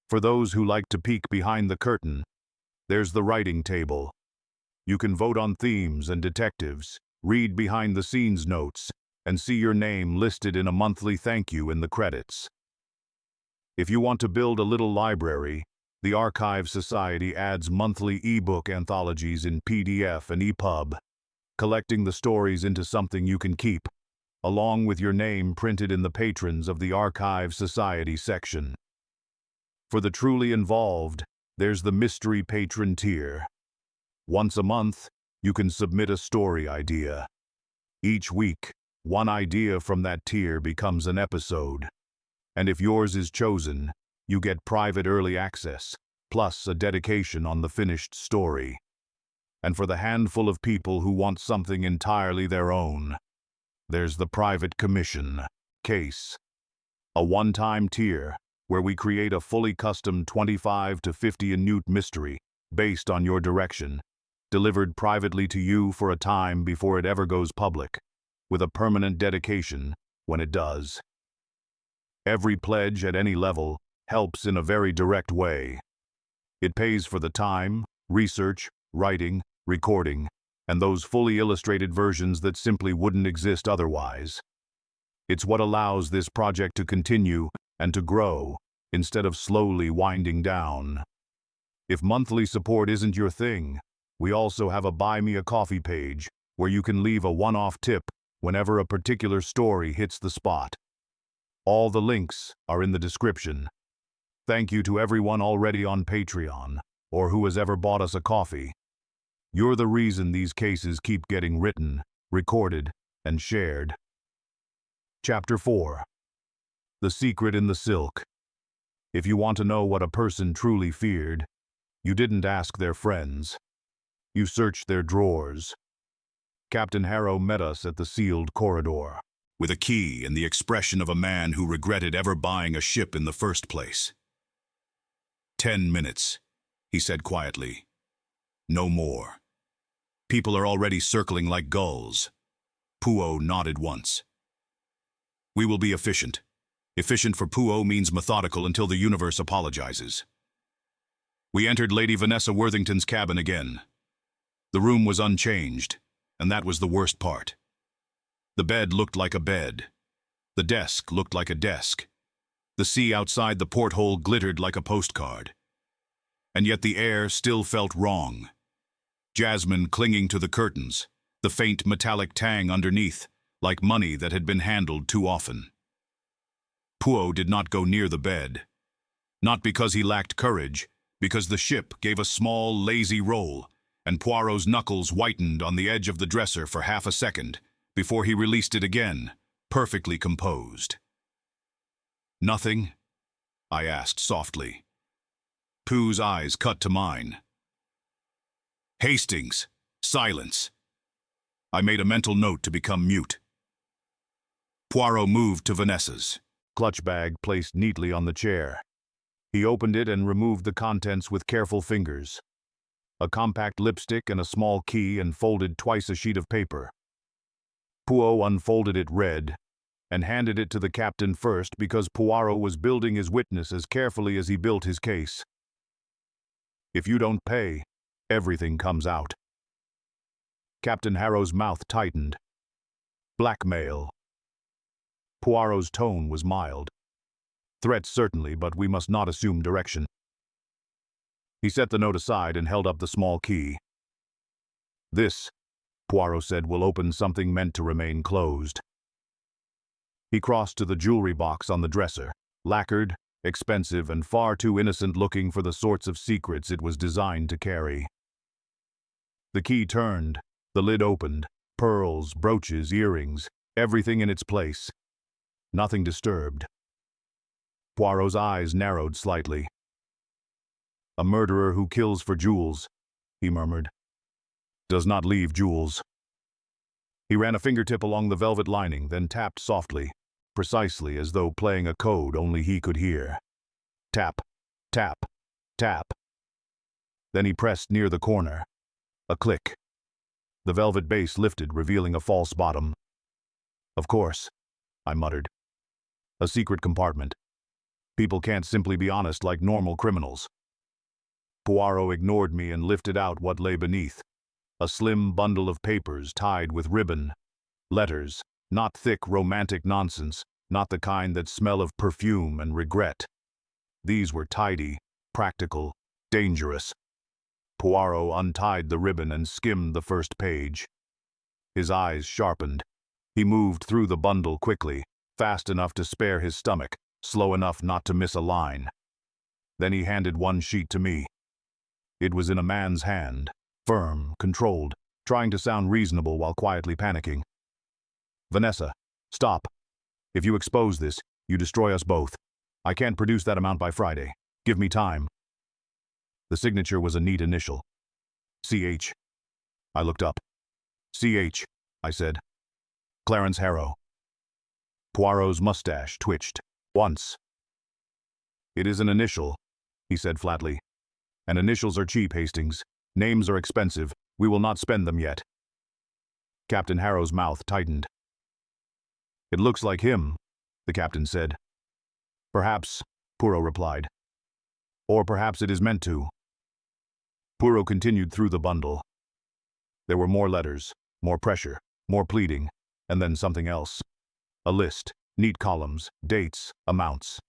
For those who like to peek behind the curtain, there's the writing table. You can vote on themes and detectives, read behind-the-scenes notes, and see your name listed in a monthly thank you in the credits. If you want to build a little library, the Archive Society adds monthly ebook anthologies in PDF and EPUB, collecting the stories into something you can keep, along with your name printed in the Patrons of the Archive Society section. For the truly involved, there's the Mystery Patron tier. Once a month, you can submit a story idea. Each week, one idea from that tier becomes an episode. And if yours is chosen, you get private early access, plus a dedication on the finished story. And for the handful of people who want something entirely their own, there's the private commission case. A one-time tier where we create a fully custom 25 to 50 minute mystery based on your direction, delivered privately to you for a time before it ever goes public, with a permanent dedication when it does. Every pledge at any level helps in a very direct way. It pays for the time, research, writing, recording, and those fully illustrated versions that simply wouldn't exist otherwise. It's what allows this project to continue and to grow instead of slowly winding down. If monthly support isn't your thing, we also have a Buy Me a Coffee page where you can leave a one-off tip whenever a particular story hits the spot. All the links are in the description. Thank you to everyone already on Patreon, or who has ever bought us a coffee. You're the reason these cases keep getting written, recorded, and shared. Chapter 4. The Secret in the Silk. If you want to know what a person truly feared, you didn't ask their friends. You searched their drawers. Captain Harrow met us at the sealed corridor, with a key and the expression of a man who regretted ever buying a ship in the first place. 10 minutes, he said quietly. No more. People are already circling like gulls. Poirot nodded once. We will be efficient. Efficient for Poirot means methodical until the universe apologizes. We entered Lady Vanessa Worthington's cabin again. The room was unchanged, and that was the worst part. The bed looked like a bed. The desk looked like a desk. The sea outside the porthole glittered like a postcard. And yet the air still felt wrong. Jasmine clinging to the curtains, the faint metallic tang underneath, like money that had been handled too often. Poirot did not go near the bed. Not because he lacked courage, because the ship gave a small, lazy roll, and Poirot's knuckles whitened on the edge of the dresser for half a second, before he released it again, perfectly composed. Nothing? I asked softly. Pooh's eyes cut to mine. Hastings, silence. I made a mental note to become mute. Poirot moved to Vanessa's clutch bag placed neatly on the chair. He opened it and removed the contents with careful fingers. A compact lipstick and a small key, and folded twice a sheet of paper. Poirot unfolded it, read, and handed it to the captain first because Poirot was building his witness as carefully as he built his case. If you don't pay, everything comes out. Captain Harrow's mouth tightened. Blackmail. Poirot's tone was mild. Threats certainly, but we must not assume direction. He set the note aside and held up the small key. This, Poirot said, will open something meant to remain closed. He crossed to the jewelry box on the dresser, lacquered, expensive, and far too innocent-looking for the sorts of secrets it was designed to carry. The key turned, the lid opened, pearls, brooches, earrings, everything in its place. Nothing disturbed. Poirot's eyes narrowed slightly. A murderer who kills for jewels, he murmured, does not leave jewels. He ran a fingertip along the velvet lining, then tapped softly, precisely as though playing a code only he could hear. Tap, tap, tap. Then he pressed near the corner. A click. The velvet base lifted, revealing a false bottom. Of course, I muttered. A secret compartment. People can't simply be honest like normal criminals. Poirot ignored me and lifted out what lay beneath. A slim bundle of papers tied with ribbon. Letters, not thick romantic nonsense, not the kind that smell of perfume and regret. These were tidy, practical, dangerous. Poirot untied the ribbon and skimmed the first page. His eyes sharpened. He moved through the bundle quickly, fast enough to spare his stomach, slow enough not to miss a line. Then he handed one sheet to me. It was in a man's hand, firm, controlled, trying to sound reasonable while quietly panicking. Vanessa, stop. If you expose this, you destroy us both. I can't produce that amount by Friday. Give me time. The signature was a neat initial. C.H. I looked up. C.H., I said. Clarence Harrow. Poirot's mustache twitched. Once. It is an initial, he said flatly. And initials are cheap, Hastings. Names are expensive. We will not spend them yet. Captain Harrow's mouth tightened. It looks like him, the captain said. Perhaps, Poirot replied. Or perhaps it is meant to. Poirot continued through the bundle. There were more letters, more pressure, more pleading, and then something else. A list, neat columns, dates, amounts.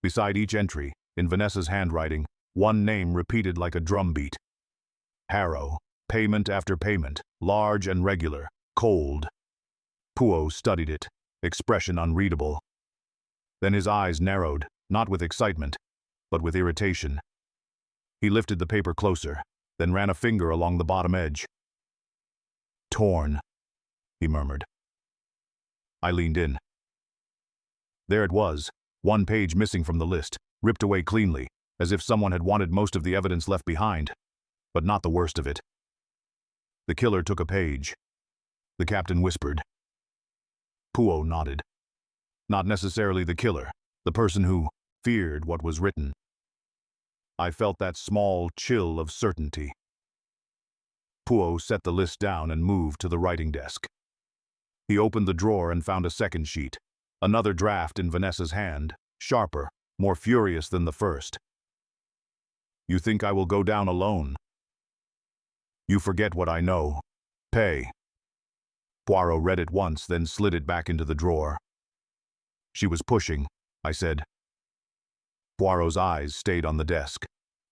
Beside each entry, in Vanessa's handwriting, one name repeated like a drumbeat. Harrow, payment after payment, large and regular, cold. Poirot studied it, expression unreadable. Then his eyes narrowed, not with excitement, but with irritation. He lifted the paper closer, then ran a finger along the bottom edge. Torn, he murmured. I leaned in. There it was, one page missing from the list, ripped away cleanly, as if someone had wanted most of the evidence left behind, but not the worst of it. The killer took a page. The captain whispered. Poirot nodded. Not necessarily the killer, the person who feared what was written. I felt that small chill of certainty. Poirot set the list down and moved to the writing desk. He opened the drawer and found a second sheet, another draft in Vanessa's hand, sharper, more furious than the first. You think I will go down alone? You forget what I know. Pay. Poirot read it once, then slid it back into the drawer. She was pushing, I said. Poirot's eyes stayed on the desk.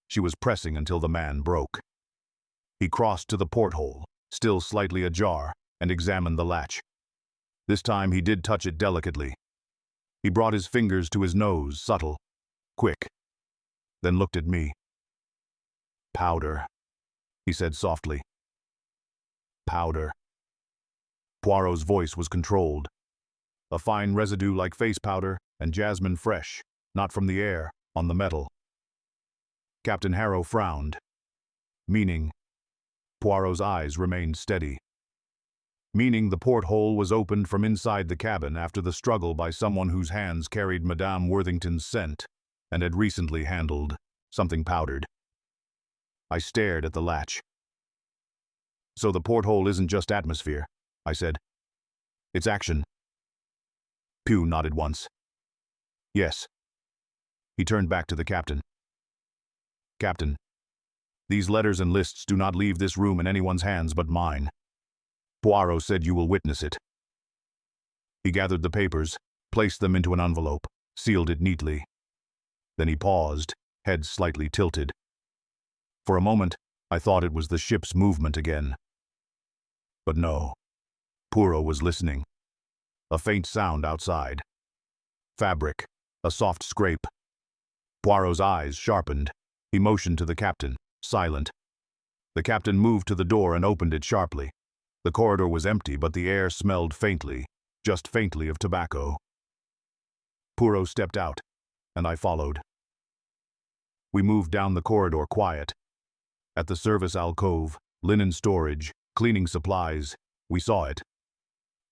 She was pressing until the man broke. He crossed to the porthole, still slightly ajar, and examined the latch. This time he did touch it delicately. He brought his fingers to his nose, subtle, quick, then looked at me. Powder, he said softly. Powder. Poirot's voice was controlled. A fine residue like face powder, and jasmine fresh, not from the air, on the metal. Captain Harrow frowned. Meaning, Poirot's eyes remained steady. meaning the porthole was opened from inside the cabin after the struggle by someone whose hands carried Madame Worthington's scent and had recently handled something powdered. I stared at the latch. "So the porthole isn't just atmosphere," I said. "It's action." Pew nodded once. "Yes." He turned back to the captain. "Captain, these letters and lists do not leave this room in anyone's hands but mine. Poirot said you will witness it." He gathered the papers, placed them into an envelope, sealed it neatly. Then he paused, head slightly tilted. For a moment, I thought it was the ship's movement again. But no. Poirot was listening. A faint sound outside. Fabric, a soft scrape. Poirot's eyes sharpened. He motioned to the captain, silent. The captain moved to the door and opened it sharply. The corridor was empty, but the air smelled faintly, just faintly, of tobacco. Poirot stepped out, and I followed. We moved down the corridor quiet. At the service alcove, linen storage, cleaning supplies, we saw it.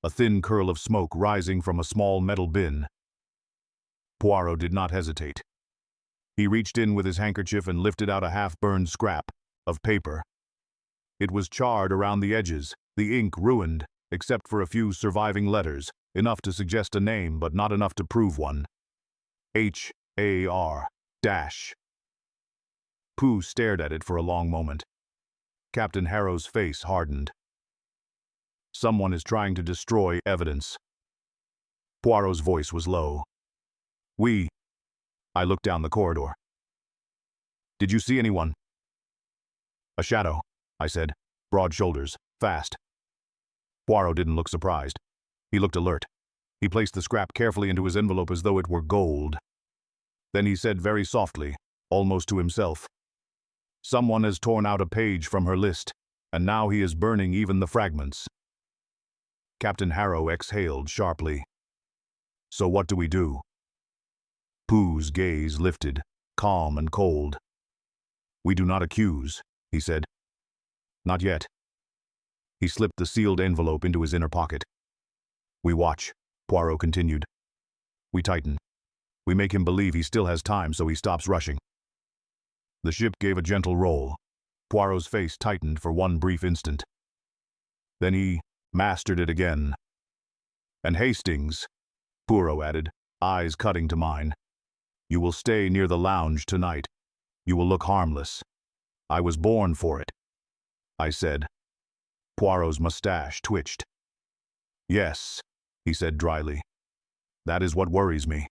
A thin curl of smoke rising from a small metal bin. Poirot did not hesitate. He reached in with his handkerchief and lifted out a half-burned scrap of paper. It was charred around the edges, the ink ruined, except for a few surviving letters, enough to suggest a name but not enough to prove one. H.A.R. dash. Pooh stared at it for a long moment. Captain Harrow's face hardened. "Someone is trying to destroy evidence." Poirot's voice was low. "We." I looked down the corridor. "Did you see anyone?" "A shadow," I said. "Broad shoulders, fast." Poirot didn't look surprised. He looked alert. He placed the scrap carefully into his envelope as though it were gold. Then he said very softly, almost to himself, "Someone has torn out a page from her list, and now he is burning even the fragments." Captain Harrow exhaled sharply. "So what do we do?" Pooh's gaze lifted, calm and cold. "We do not accuse," he said. "Not yet." He slipped the sealed envelope into his inner pocket. "We watch," Poirot continued. "We tighten. We make him believe he still has time so he stops rushing." The ship gave a gentle roll. Poirot's face tightened for one brief instant. Then he mastered it again. "And Hastings," Poirot added, eyes cutting to mine. "You will stay near the lounge tonight. You will look harmless. I was born for it," I said. Poirot's mustache twitched. "Yes," he said dryly. "That is what worries me."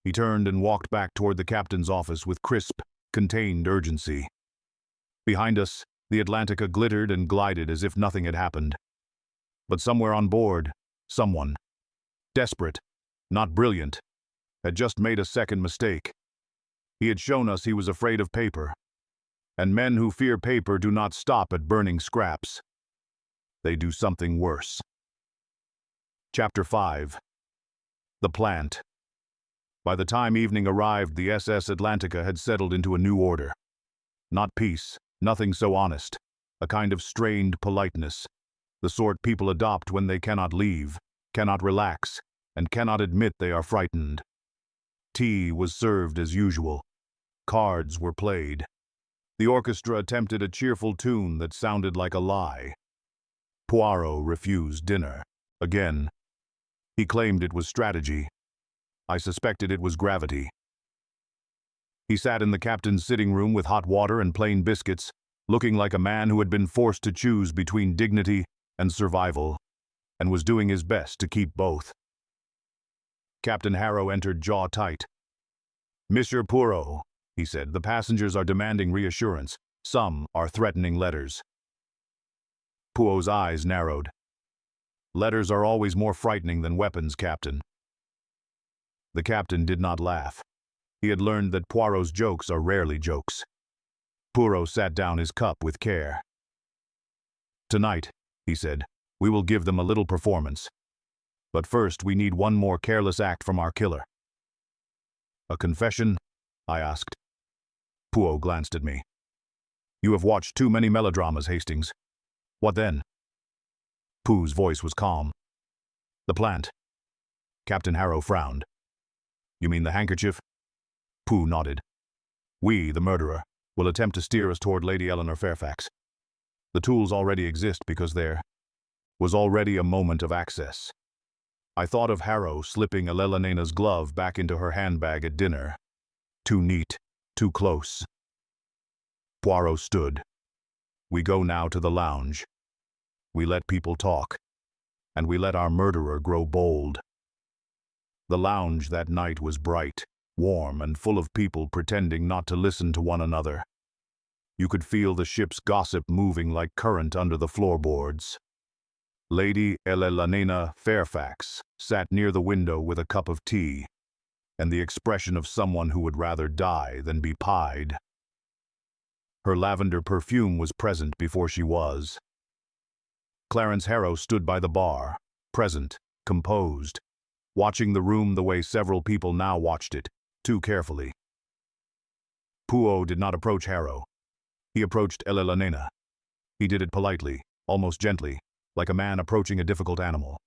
He turned and walked back toward the captain's office with crisp, contained urgency. Behind us, the Atlantica glittered and glided as if nothing had happened. But somewhere on board, someone, desperate, not brilliant, had just made a second mistake. He had shown us he was afraid of paper. And men who fear paper do not stop at burning scraps. They do something worse. Chapter 5. The Plant. By the time evening arrived, the SS Atlantica had settled into a new order. Not peace, nothing so honest. A kind of strained politeness. The sort people adopt when they cannot leave, cannot relax, and cannot admit they are frightened. Tea was served as usual. Cards were played. The orchestra attempted a cheerful tune that sounded like a lie. Poirot refused dinner. Again. He claimed it was strategy. I suspected it was gravity. He sat in the captain's sitting room with hot water and plain biscuits, looking like a man who had been forced to choose between dignity and survival, and was doing his best to keep both. Captain Harrow entered jaw tight. "Monsieur Poirot," he said, "the passengers are demanding reassurance. Some are threatening letters." Poirot's eyes narrowed. "Letters are always more frightening than weapons, Captain." The captain did not laugh. He had learned that Poirot's jokes are rarely jokes. Poirot sat down his cup with care. "Tonight," he said, "we will give them a little performance. But first we need one more careless act from our killer." "A confession?" I asked. Poirot glanced at me. "You have watched too many melodramas, Hastings." "What then?" Pooh's voice was calm. The plant. Captain Harrow frowned. You mean the handkerchief? Pooh nodded. We, the murderer, will attempt to steer us toward Lady Eleanor Fairfax. The tools already exist because there was already a moment of access. I thought of Harrow slipping Elelena's glove back into her handbag at dinner. Too neat, too close. Poirot stood. We go now to the lounge. We let people talk, and we let our murderer grow bold. The lounge that night was bright, warm, and full of people pretending not to listen to one another. You could feel the ship's gossip moving like current under the floorboards. Lady Elelena Fairfax sat near the window with a cup of tea, and the expression of someone who would rather die than be pied. Her lavender perfume was present before she was. Clarence Harrow stood by the bar, present, composed, watching the room the way several people now watched it, too carefully. Poirot did not approach Harrow. He approached Elelena. He did it politely, almost gently, like a man approaching a difficult animal.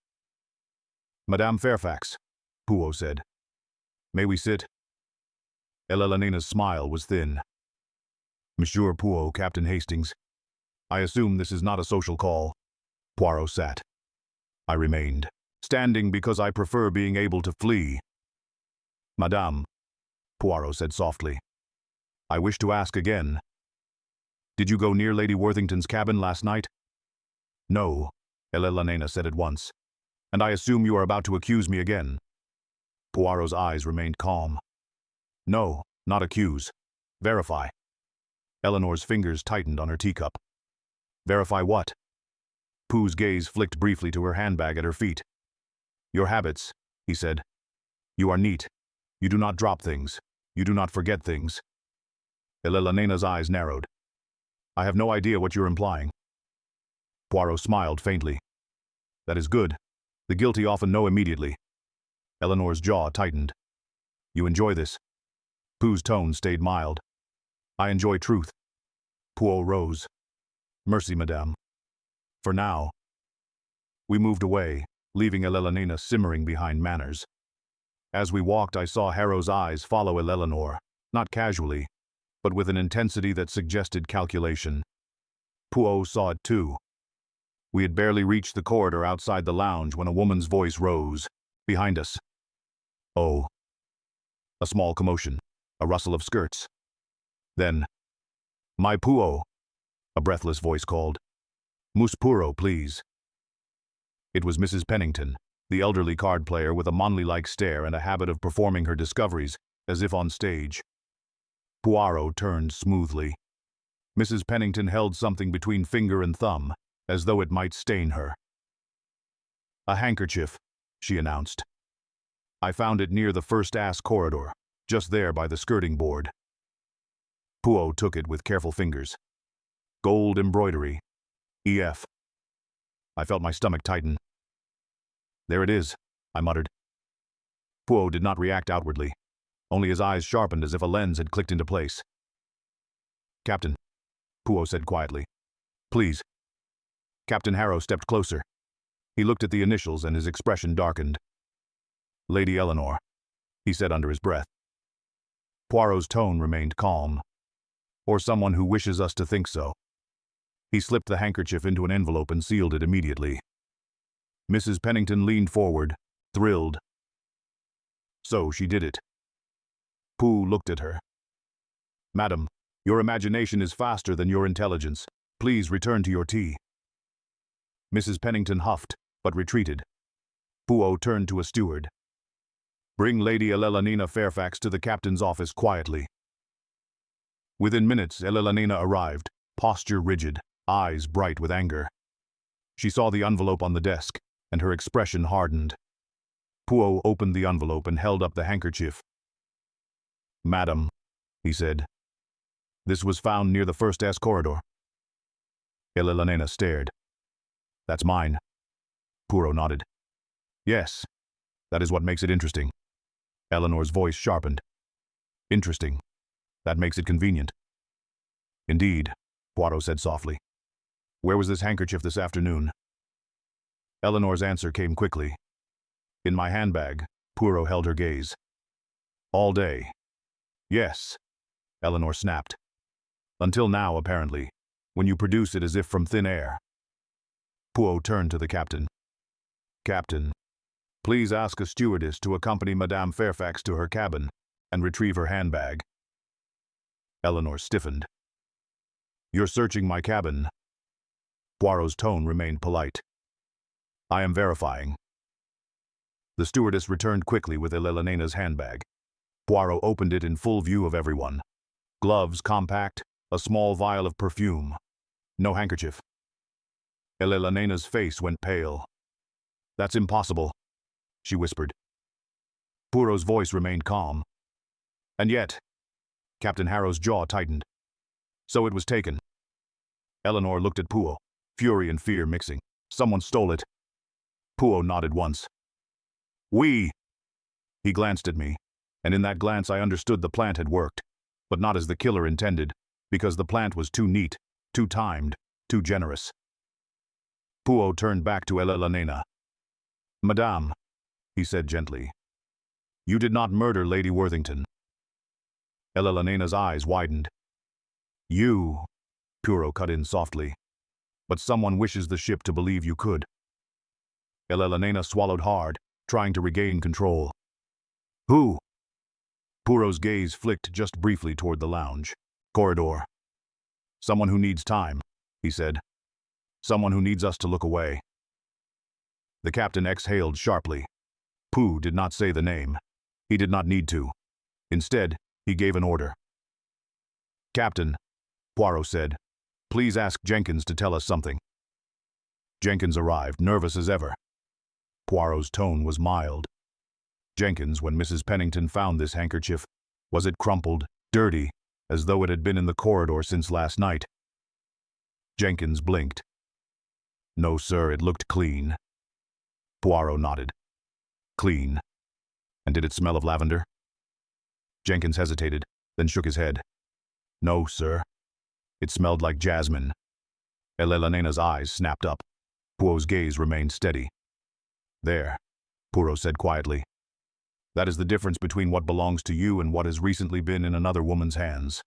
Madame Fairfax, Poirot said. May we sit? Elelena's smile was thin. Monsieur Poirot, Captain Hastings. I assume this is not a social call. Poirot sat. I remained, standing because I prefer being able to flee. Madame, Poirot said softly. I wish to ask again. Did you go near Lady Worthington's cabin last night? No, Elelena said at once. And I assume you are about to accuse me again. Poirot's eyes remained calm. No, not accuse. Verify. Eleanor's fingers tightened on her teacup. Verify what? Pooh's gaze flicked briefly to her handbag at her feet. Your habits, he said. You are neat. You do not drop things. You do not forget things. Elelena's eyes narrowed. I have no idea what you're implying. Poirot smiled faintly. That is good. The guilty often know immediately. Eleanor's jaw tightened. You enjoy this? Pooh's tone stayed mild. I enjoy truth. Poirot rose. Mercy, madame. For now. We moved away, leaving Elelena simmering behind manners. As we walked, I saw Harrow's eyes follow Eleanor, not casually, but with an intensity that suggested calculation. Poirot saw it too. We had barely reached the corridor outside the lounge when a woman's voice rose, behind us. Oh. A small commotion, a rustle of skirts. Then, my Poirot, a breathless voice called. Mousse Poirot, please. It was Mrs. Pennington, the elderly card player with a Monley-like stare and a habit of performing her discoveries, as if on stage. Poirot turned smoothly. Mrs. Pennington held something between finger and thumb, as though it might stain her. A handkerchief, she announced. I found it near the first-ass corridor, just there by the skirting board. Poirot took it with careful fingers. Gold embroidery. EF. I felt my stomach tighten. There it is, I muttered. Poirot did not react outwardly. Only his eyes sharpened as if a lens had clicked into place. Captain, Poirot said quietly. Please. Captain Harrow stepped closer. He looked at the initials and his expression darkened. Lady Eleanor, he said under his breath. Poirot's tone remained calm. Or someone who wishes us to think so. He slipped the handkerchief into an envelope and sealed it immediately. Mrs. Pennington leaned forward, thrilled. So she did it. Pooh looked at her. Madam, your imagination is faster than your intelligence. Please return to your tea. Mrs. Pennington huffed, but retreated. Poirot turned to a steward. Bring Lady Elelena Fairfax to the captain's office quietly. Within minutes, Elelena arrived, posture rigid, eyes bright with anger. She saw the envelope on the desk, and her expression hardened. Poirot opened the envelope and held up the handkerchief. Madam, he said, this was found near the first-ass corridor. Elelena stared. That's mine. Poirot nodded. Yes, that is what makes it interesting. Eleanor's voice sharpened. Interesting. That makes it convenient. Indeed, Poirot said softly. Where was this handkerchief this afternoon? Eleanor's answer came quickly. In my handbag, Poirot held her gaze. All day. Yes, Eleanor snapped. Until now, apparently, when you produce it as if from thin air. Poirot turned to the captain. Captain, please ask a stewardess to accompany Madame Fairfax to her cabin and retrieve her handbag. Eleanor stiffened. You're searching my cabin. Poirot's tone remained polite. I am verifying. The stewardess returned quickly with Elena's handbag. Poirot opened it in full view of everyone. Gloves compact, a small vial of perfume. No handkerchief. Elena's face went pale. That's impossible, she whispered. Poirot's voice remained calm. And yet, Captain Harrow's jaw tightened. So it was taken. Eleanor looked at Poirot, fury and fear mixing. Someone stole it. Poirot nodded once. We. He glanced at me, and in that glance I understood the plant had worked, but not as the killer intended, because the plant was too neat, too timed, too generous. Poirot turned back to Elena. Madame, he said gently, you did not murder Lady Worthington. Elena's eyes widened. You, Poirot cut in softly, but someone wishes the ship to believe you could. Elena swallowed hard, trying to regain control. Who? Poirot's gaze flicked just briefly toward the lounge. Corridor. Someone who needs time, he said. Someone who needs us to look away. The captain exhaled sharply. Pooh did not say the name. He did not need to. Instead, he gave an order. Captain, Poirot said, please ask Jenkins to tell us something. Jenkins arrived, nervous as ever. Poirot's tone was mild. Jenkins, when Mrs. Pennington found this handkerchief, was it crumpled, dirty, as though it had been in the corridor since last night? Jenkins blinked. No, sir, it looked clean. Poirot nodded. Clean. And did it smell of lavender? Jenkins hesitated, then shook his head. No, sir. It smelled like jasmine. Elena's eyes snapped up. Poirot's gaze remained steady. There, Poirot said quietly. That is the difference between what belongs to you and what has recently been in another woman's hands.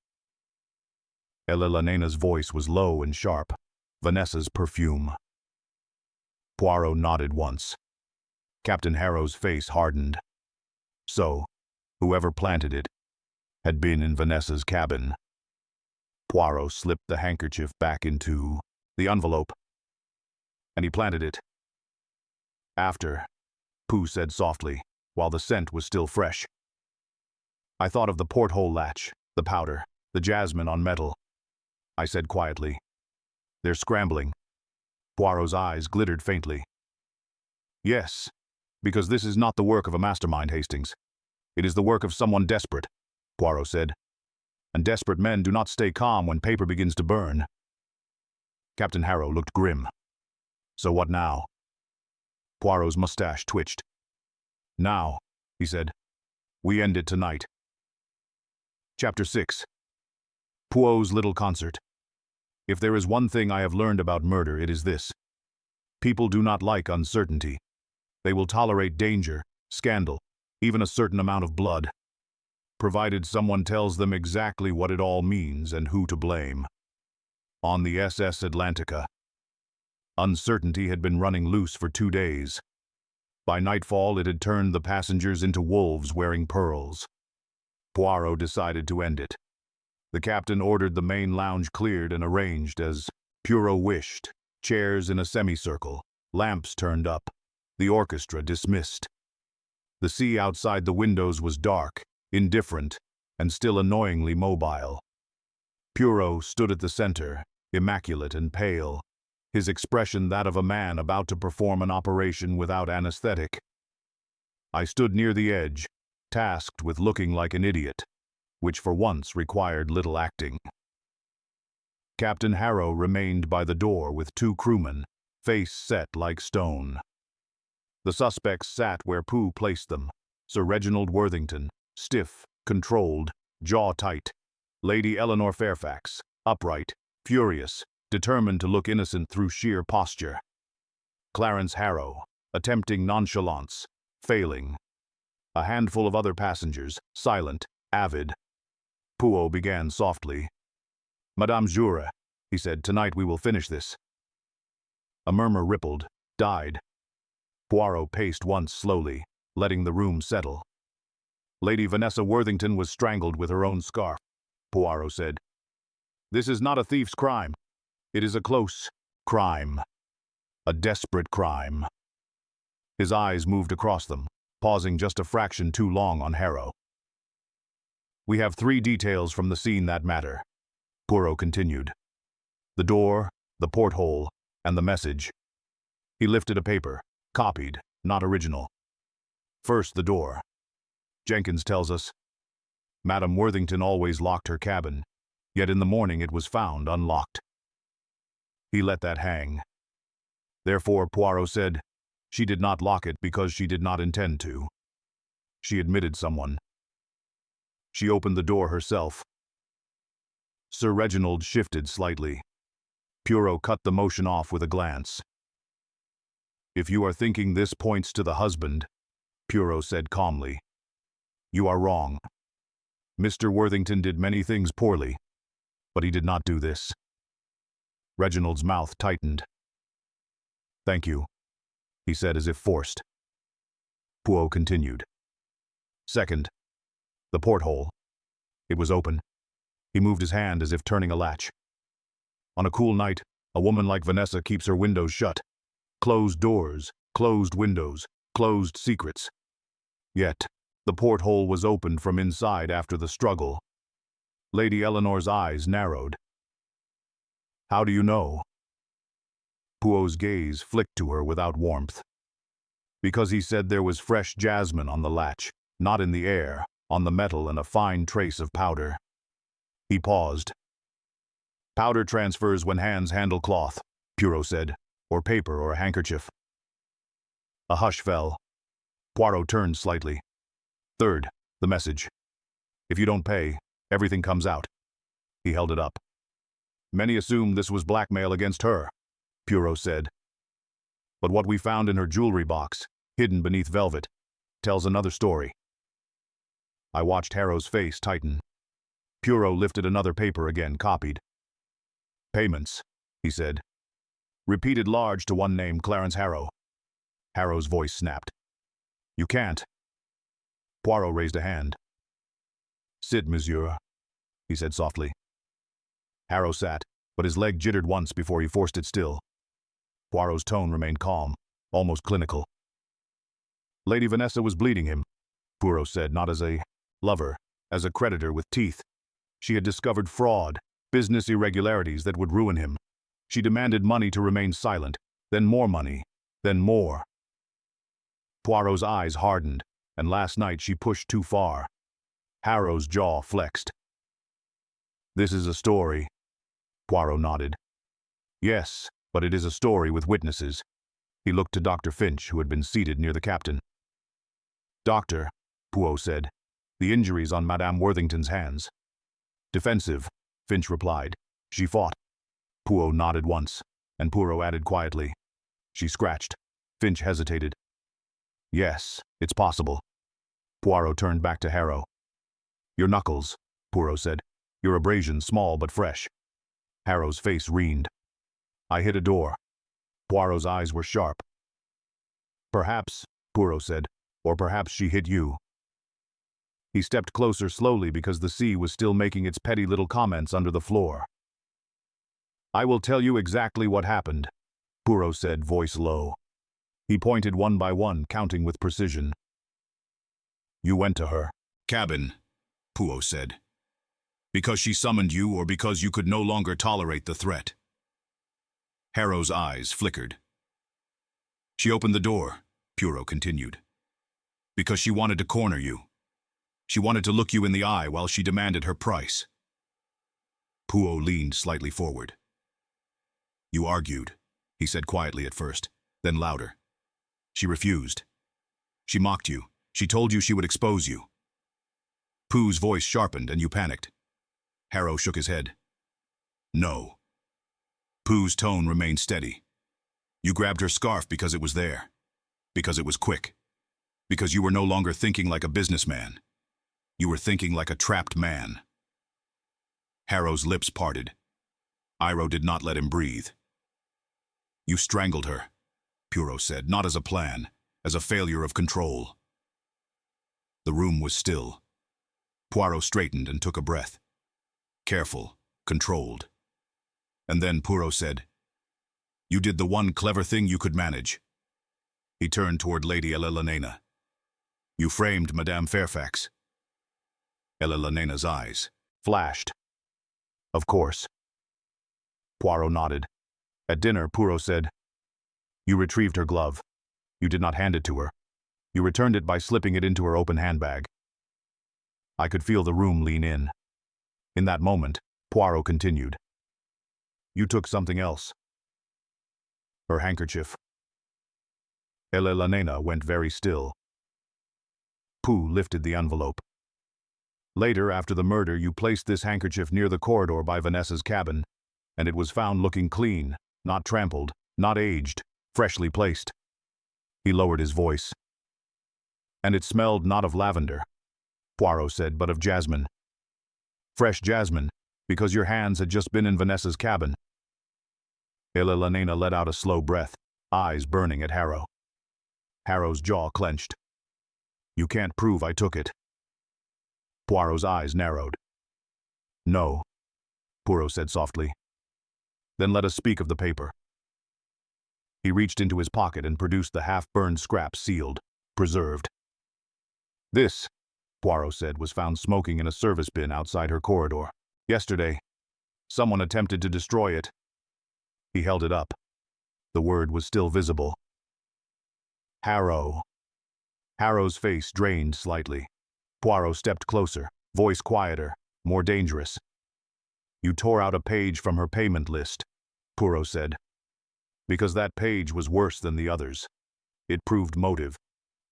Elena's voice was low and sharp. Vanessa's perfume. Poirot nodded once. Captain Harrow's face hardened. So, whoever planted it had been in Vanessa's cabin. Poirot slipped the handkerchief back into the envelope, and he planted it. After, Pooh said softly, while the scent was still fresh. I thought of the porthole latch, the powder, the jasmine on metal. I said quietly. They're scrambling. Poirot's eyes glittered faintly. Yes, because this is not the work of a mastermind, Hastings. It is the work of someone desperate, Poirot said. And desperate men do not stay calm when paper begins to burn. Captain Harrow looked grim. So what now? Poirot's mustache twitched. Now, he said, we end it tonight. Chapter 6. Poirot's Little Concert. If there is one thing I have learned about murder, it is this. People do not like uncertainty. They will tolerate danger, scandal, even a certain amount of blood, provided someone tells them exactly what it all means and who to blame. On the SS Atlantica, uncertainty had been running loose for 2 days. By nightfall, it had turned the passengers into wolves wearing pearls. Poirot decided to end it. The captain ordered the main lounge cleared and arranged as Poirot wished, chairs in a semicircle, lamps turned up, the orchestra dismissed. The sea outside the windows was dark, indifferent, and still annoyingly mobile. Poirot stood at the center, immaculate and pale, his expression that of a man about to perform an operation without anesthetic. I stood near the edge, tasked with looking like an idiot, which for once required little acting. Captain Harrow remained by the door with 2 crewmen, face set like stone. The suspects sat where Pooh placed them. Sir Reginald Worthington, stiff, controlled, jaw tight. Lady Eleanor Fairfax, upright, furious, determined to look innocent through sheer posture. Clarence Harrow, attempting nonchalance, failing. A handful of other passengers, silent, avid. Poirot began softly. "Madame Jure," he said, "tonight we will finish this." A murmur rippled, died. Poirot paced once slowly, letting the room settle. "Lady Vanessa Worthington was strangled with her own scarf," Poirot said. "This is not a thief's crime. It is a close crime. A desperate crime." His eyes moved across them, pausing just a fraction too long on Harrow. "We have 3 details from the scene that matter," Poirot continued. "The door, the porthole, and the message." He lifted a paper, copied, not original. "First, the door. Jenkins tells us Madame Worthington always locked her cabin, yet in the morning it was found unlocked. He let that hang. Therefore, Poirot said, she did not lock it because she did not intend to. She admitted someone. She opened the door herself." Sir Reginald shifted slightly. Poirot cut the motion off with a glance. "If you are thinking this points to the husband," Poirot said calmly, "you are wrong. Mr. Worthington did many things poorly, but he did not do this." Reginald's mouth tightened. "Thank you," he said as if forced. Poirot continued. "Second, the porthole. It was open." He moved his hand as if turning a latch. "On a cool night, a woman like Vanessa keeps her windows shut. Closed doors, closed windows, closed secrets. Yet, the porthole was opened from inside after the struggle." Lady Eleanor's eyes narrowed. "How do you know?" Poirot's gaze flicked to her without warmth. "Because he said there was fresh jasmine on the latch, not in the air, on the metal and a fine trace of powder." He paused. "Powder transfers when hands handle cloth," Poirot said, "or paper or a handkerchief." A hush fell. Poirot turned slightly. "Third, the message. If you don't pay, everything comes out." He held it up. "Many assume this was blackmail against her," Poirot said. "But what we found in her jewelry box, hidden beneath velvet, tells another story." I watched Harrow's face tighten. Poirot lifted another paper again, copied. "Payments," he said. "Repeated large to one name, Clarence Harrow." Harrow's voice snapped. "You can't." Poirot raised a hand. "Sit, monsieur," he said softly. Harrow sat, but his leg jittered once before he forced it still. Poirot's tone remained calm, almost clinical. "Lady Vanessa was bleeding him," Poirot said, "not as a lover, as a creditor with teeth. She had discovered fraud, business irregularities that would ruin him. She demanded money to remain silent, then more money, then more." Poirot's eyes hardened, and last night she pushed too far. Harrow's jaw flexed. "This is a story." Poirot nodded. "Yes, but it is a story with witnesses." He looked to Dr. Finch, who had been seated near the captain. "Doctor," Poirot said, "the injuries on Madame Worthington's hands." "Defensive," Finch replied. "She fought." Poirot nodded once, and Poirot added quietly, "She scratched." Finch hesitated. "Yes, it's possible." Poirot turned back to Harrow. "Your knuckles," Poirot said. "Your abrasion small but fresh." Harrow's face reened. "I hit a door." Poirot's eyes were sharp. "Perhaps," Poirot said, "or perhaps she hit you." He stepped closer slowly because the sea was still making its petty little comments under the floor. "I will tell you exactly what happened," Poirot said, voice low. He pointed one by one, counting with precision. "You went to her cabin," Poirot said. "Because she summoned you or because you could no longer tolerate the threat?" Harrow's eyes flickered. "She opened the door," Poirot continued, "because she wanted to corner you. She wanted to look you in the eye while she demanded her price." Poirot leaned slightly forward. "You argued," he said quietly at first, then louder. "She refused. She mocked you. She told you she would expose you." Pooh's voice sharpened and you panicked. Harrow shook his head. "No." Pooh's tone remained steady. You grabbed her scarf because it was there. Because it was quick. Because you were no longer thinking like a businessman. You were thinking like a trapped man. Harrow's lips parted. Iroh did not let him breathe. You strangled her, Poirot said, not as a plan, as a failure of control. The room was still. Poirot straightened and took a breath. Careful, controlled. And then Poirot said, "You did the one clever thing you could manage." He turned toward Lady Elelanena. "You framed Madame Fairfax." Elelanena's eyes flashed. "Of course." Poirot nodded. At dinner, Poirot said, "You retrieved her glove. You did not hand it to her. You returned it by slipping it into her open handbag." I could feel the room lean in. In that moment, Poirot continued, "You took something else. Her handkerchief." Elelanena went very still. Pooh lifted the envelope. "Later, after the murder, you placed this handkerchief near the corridor by Vanessa's cabin, and it was found looking clean, not trampled, not aged, freshly placed." He lowered his voice. "And it smelled not of lavender," Poirot said, "but of jasmine. Fresh jasmine, because your hands had just been in Vanessa's cabin." Elelanena let out a slow breath, eyes burning at Harrow. Harrow's jaw clenched. "You can't prove I took it." Poirot's eyes narrowed. "No," Poirot said softly. "Then let us speak of the paper." He reached into his pocket and produced the half-burned scrap sealed, preserved. "This," Poirot said, "was found smoking in a service bin outside her corridor. Yesterday, someone attempted to destroy it." He held it up. The word was still visible. "Harrow." Harrow's face drained slightly. Poirot stepped closer, voice quieter, more dangerous. "You tore out a page from her payment list," Poirot said. "Because that page was worse than the others. It proved motive.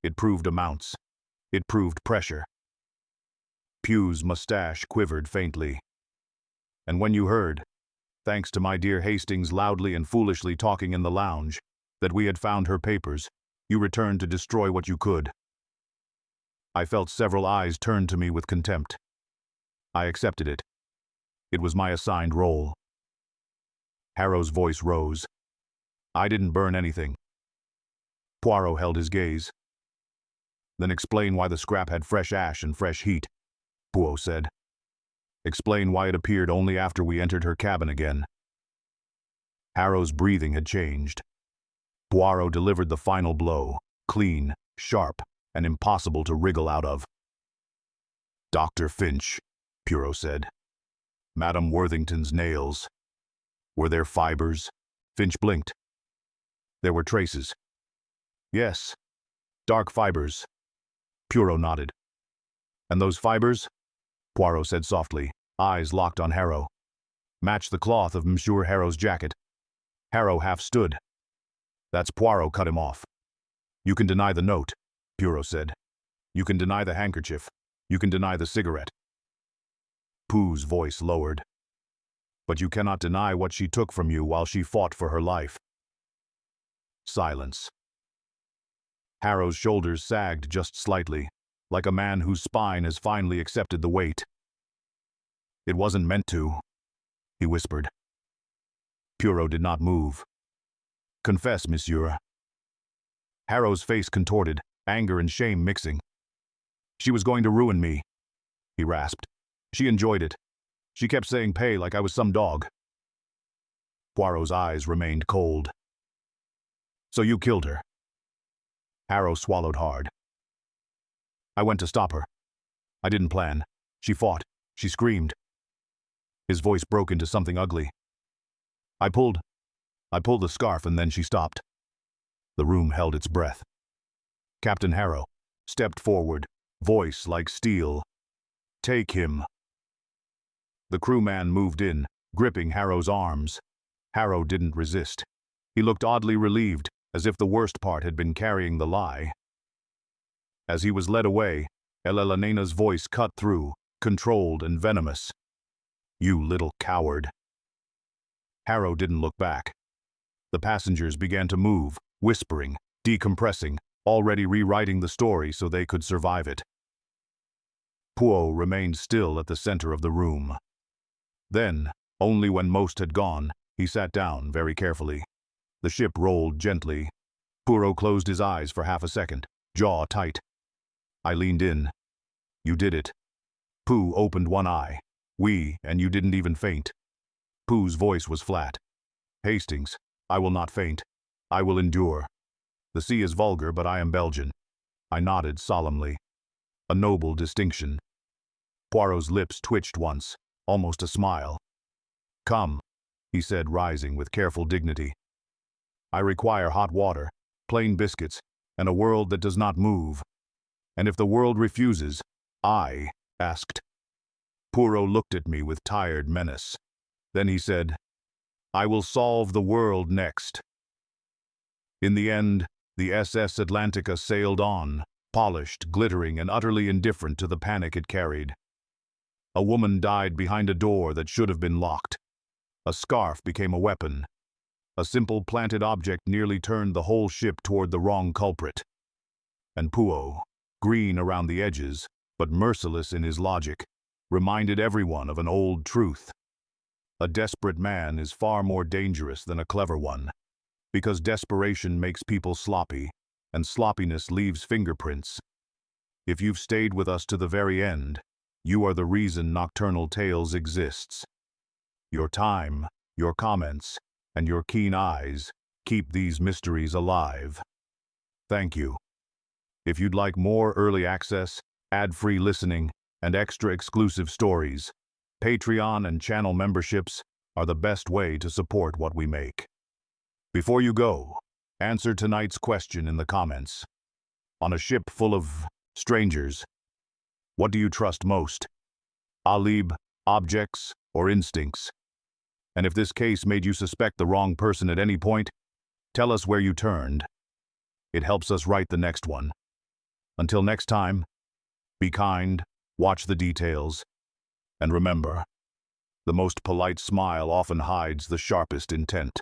It proved amounts. It proved pressure." Pugh's mustache quivered faintly. "And when you heard, thanks to my dear Hastings loudly and foolishly talking in the lounge, that we had found her papers, you returned to destroy what you could." I felt several eyes turned to me with contempt. I accepted it. It was my assigned role. Harrow's voice rose. "I didn't burn anything." Poirot held his gaze. "Then explain why the scrap had fresh ash and fresh heat," Poirot said. "Explain why it appeared only after we entered her cabin again." Harrow's breathing had changed. Poirot delivered the final blow, clean, sharp, and impossible to wriggle out of. "Dr. Finch," Poirot said. "Madame Worthington's nails. Were there fibers?" Finch blinked. "There were traces." "Yes. Dark fibers." Poirot nodded. "And those fibers?" Poirot said softly, eyes locked on Harrow. "Matched the cloth of Monsieur Harrow's jacket." Harrow half stood. "That's Poirot cut him off." "You can deny the note," Poirot said. "You can deny the handkerchief. You can deny the cigarette." Pooh's voice lowered. "But you cannot deny what she took from you while she fought for her life." Silence. Harrow's shoulders sagged just slightly, like a man whose spine has finally accepted the weight. "It wasn't meant to," he whispered. Poirot did not move. "Confess, monsieur." Harrow's face contorted, anger and shame mixing. "She was going to ruin me," he rasped. "She enjoyed it. She kept saying pay like I was some dog." Poirot's eyes remained cold. "So you killed her?" Harrow swallowed hard. "I went to stop her. I didn't plan. She fought. She screamed." His voice broke into something ugly. I pulled the scarf and then she stopped." The room held its breath. Captain Harrow stepped forward, voice like steel. "Take him." The crewman moved in, gripping Harrow's arms. Harrow didn't resist. He looked oddly relieved, as if the worst part had been carrying the lie. As he was led away, Elelanena's voice cut through, controlled and venomous. "You little coward." Harrow didn't look back. The passengers began to move, whispering, decompressing, already rewriting the story so they could survive it. Poirot remained still at the center of the room. Then, only when most had gone, he sat down very carefully. The ship rolled gently. Poirot closed his eyes for half a second, jaw tight. I leaned in. You did it. Pooh opened one eye. And you didn't even faint. Pooh's voice was flat. Hastings, I will not faint. I will endure. The sea is vulgar, but I am Belgian. I nodded solemnly. A noble distinction. Poirot's lips twitched once, almost a smile. Come, he said, rising with careful dignity. I require hot water, plain biscuits, and a world that does not move. And if the world refuses, I asked. Poirot looked at me with tired menace. Then he said, I will solve the world next. In the end, the SS Atlantica sailed on, polished, glittering, and utterly indifferent to the panic it carried. A woman died behind a door that should have been locked. A scarf became a weapon. A simple planted object nearly turned the whole ship toward the wrong culprit. And Poirot, green around the edges, but merciless in his logic, reminded everyone of an old truth. A desperate man is far more dangerous than a clever one, because desperation makes people sloppy, and sloppiness leaves fingerprints. If you've stayed with us to the very end, you are the reason Nocturnal Tales exists. Your time, your comments, and your keen eyes keep these mysteries alive. Thank you. If you'd like more early access, ad-free listening, and extra exclusive stories, Patreon and channel memberships are the best way to support what we make. Before you go, answer tonight's question in the comments. On a ship full of strangers, what do you trust most? Alib, objects, or instincts? And if this case made you suspect the wrong person at any point, tell us where you turned. It helps us write the next one. Until next time, be kind, watch the details, and remember, the most polite smile often hides the sharpest intent.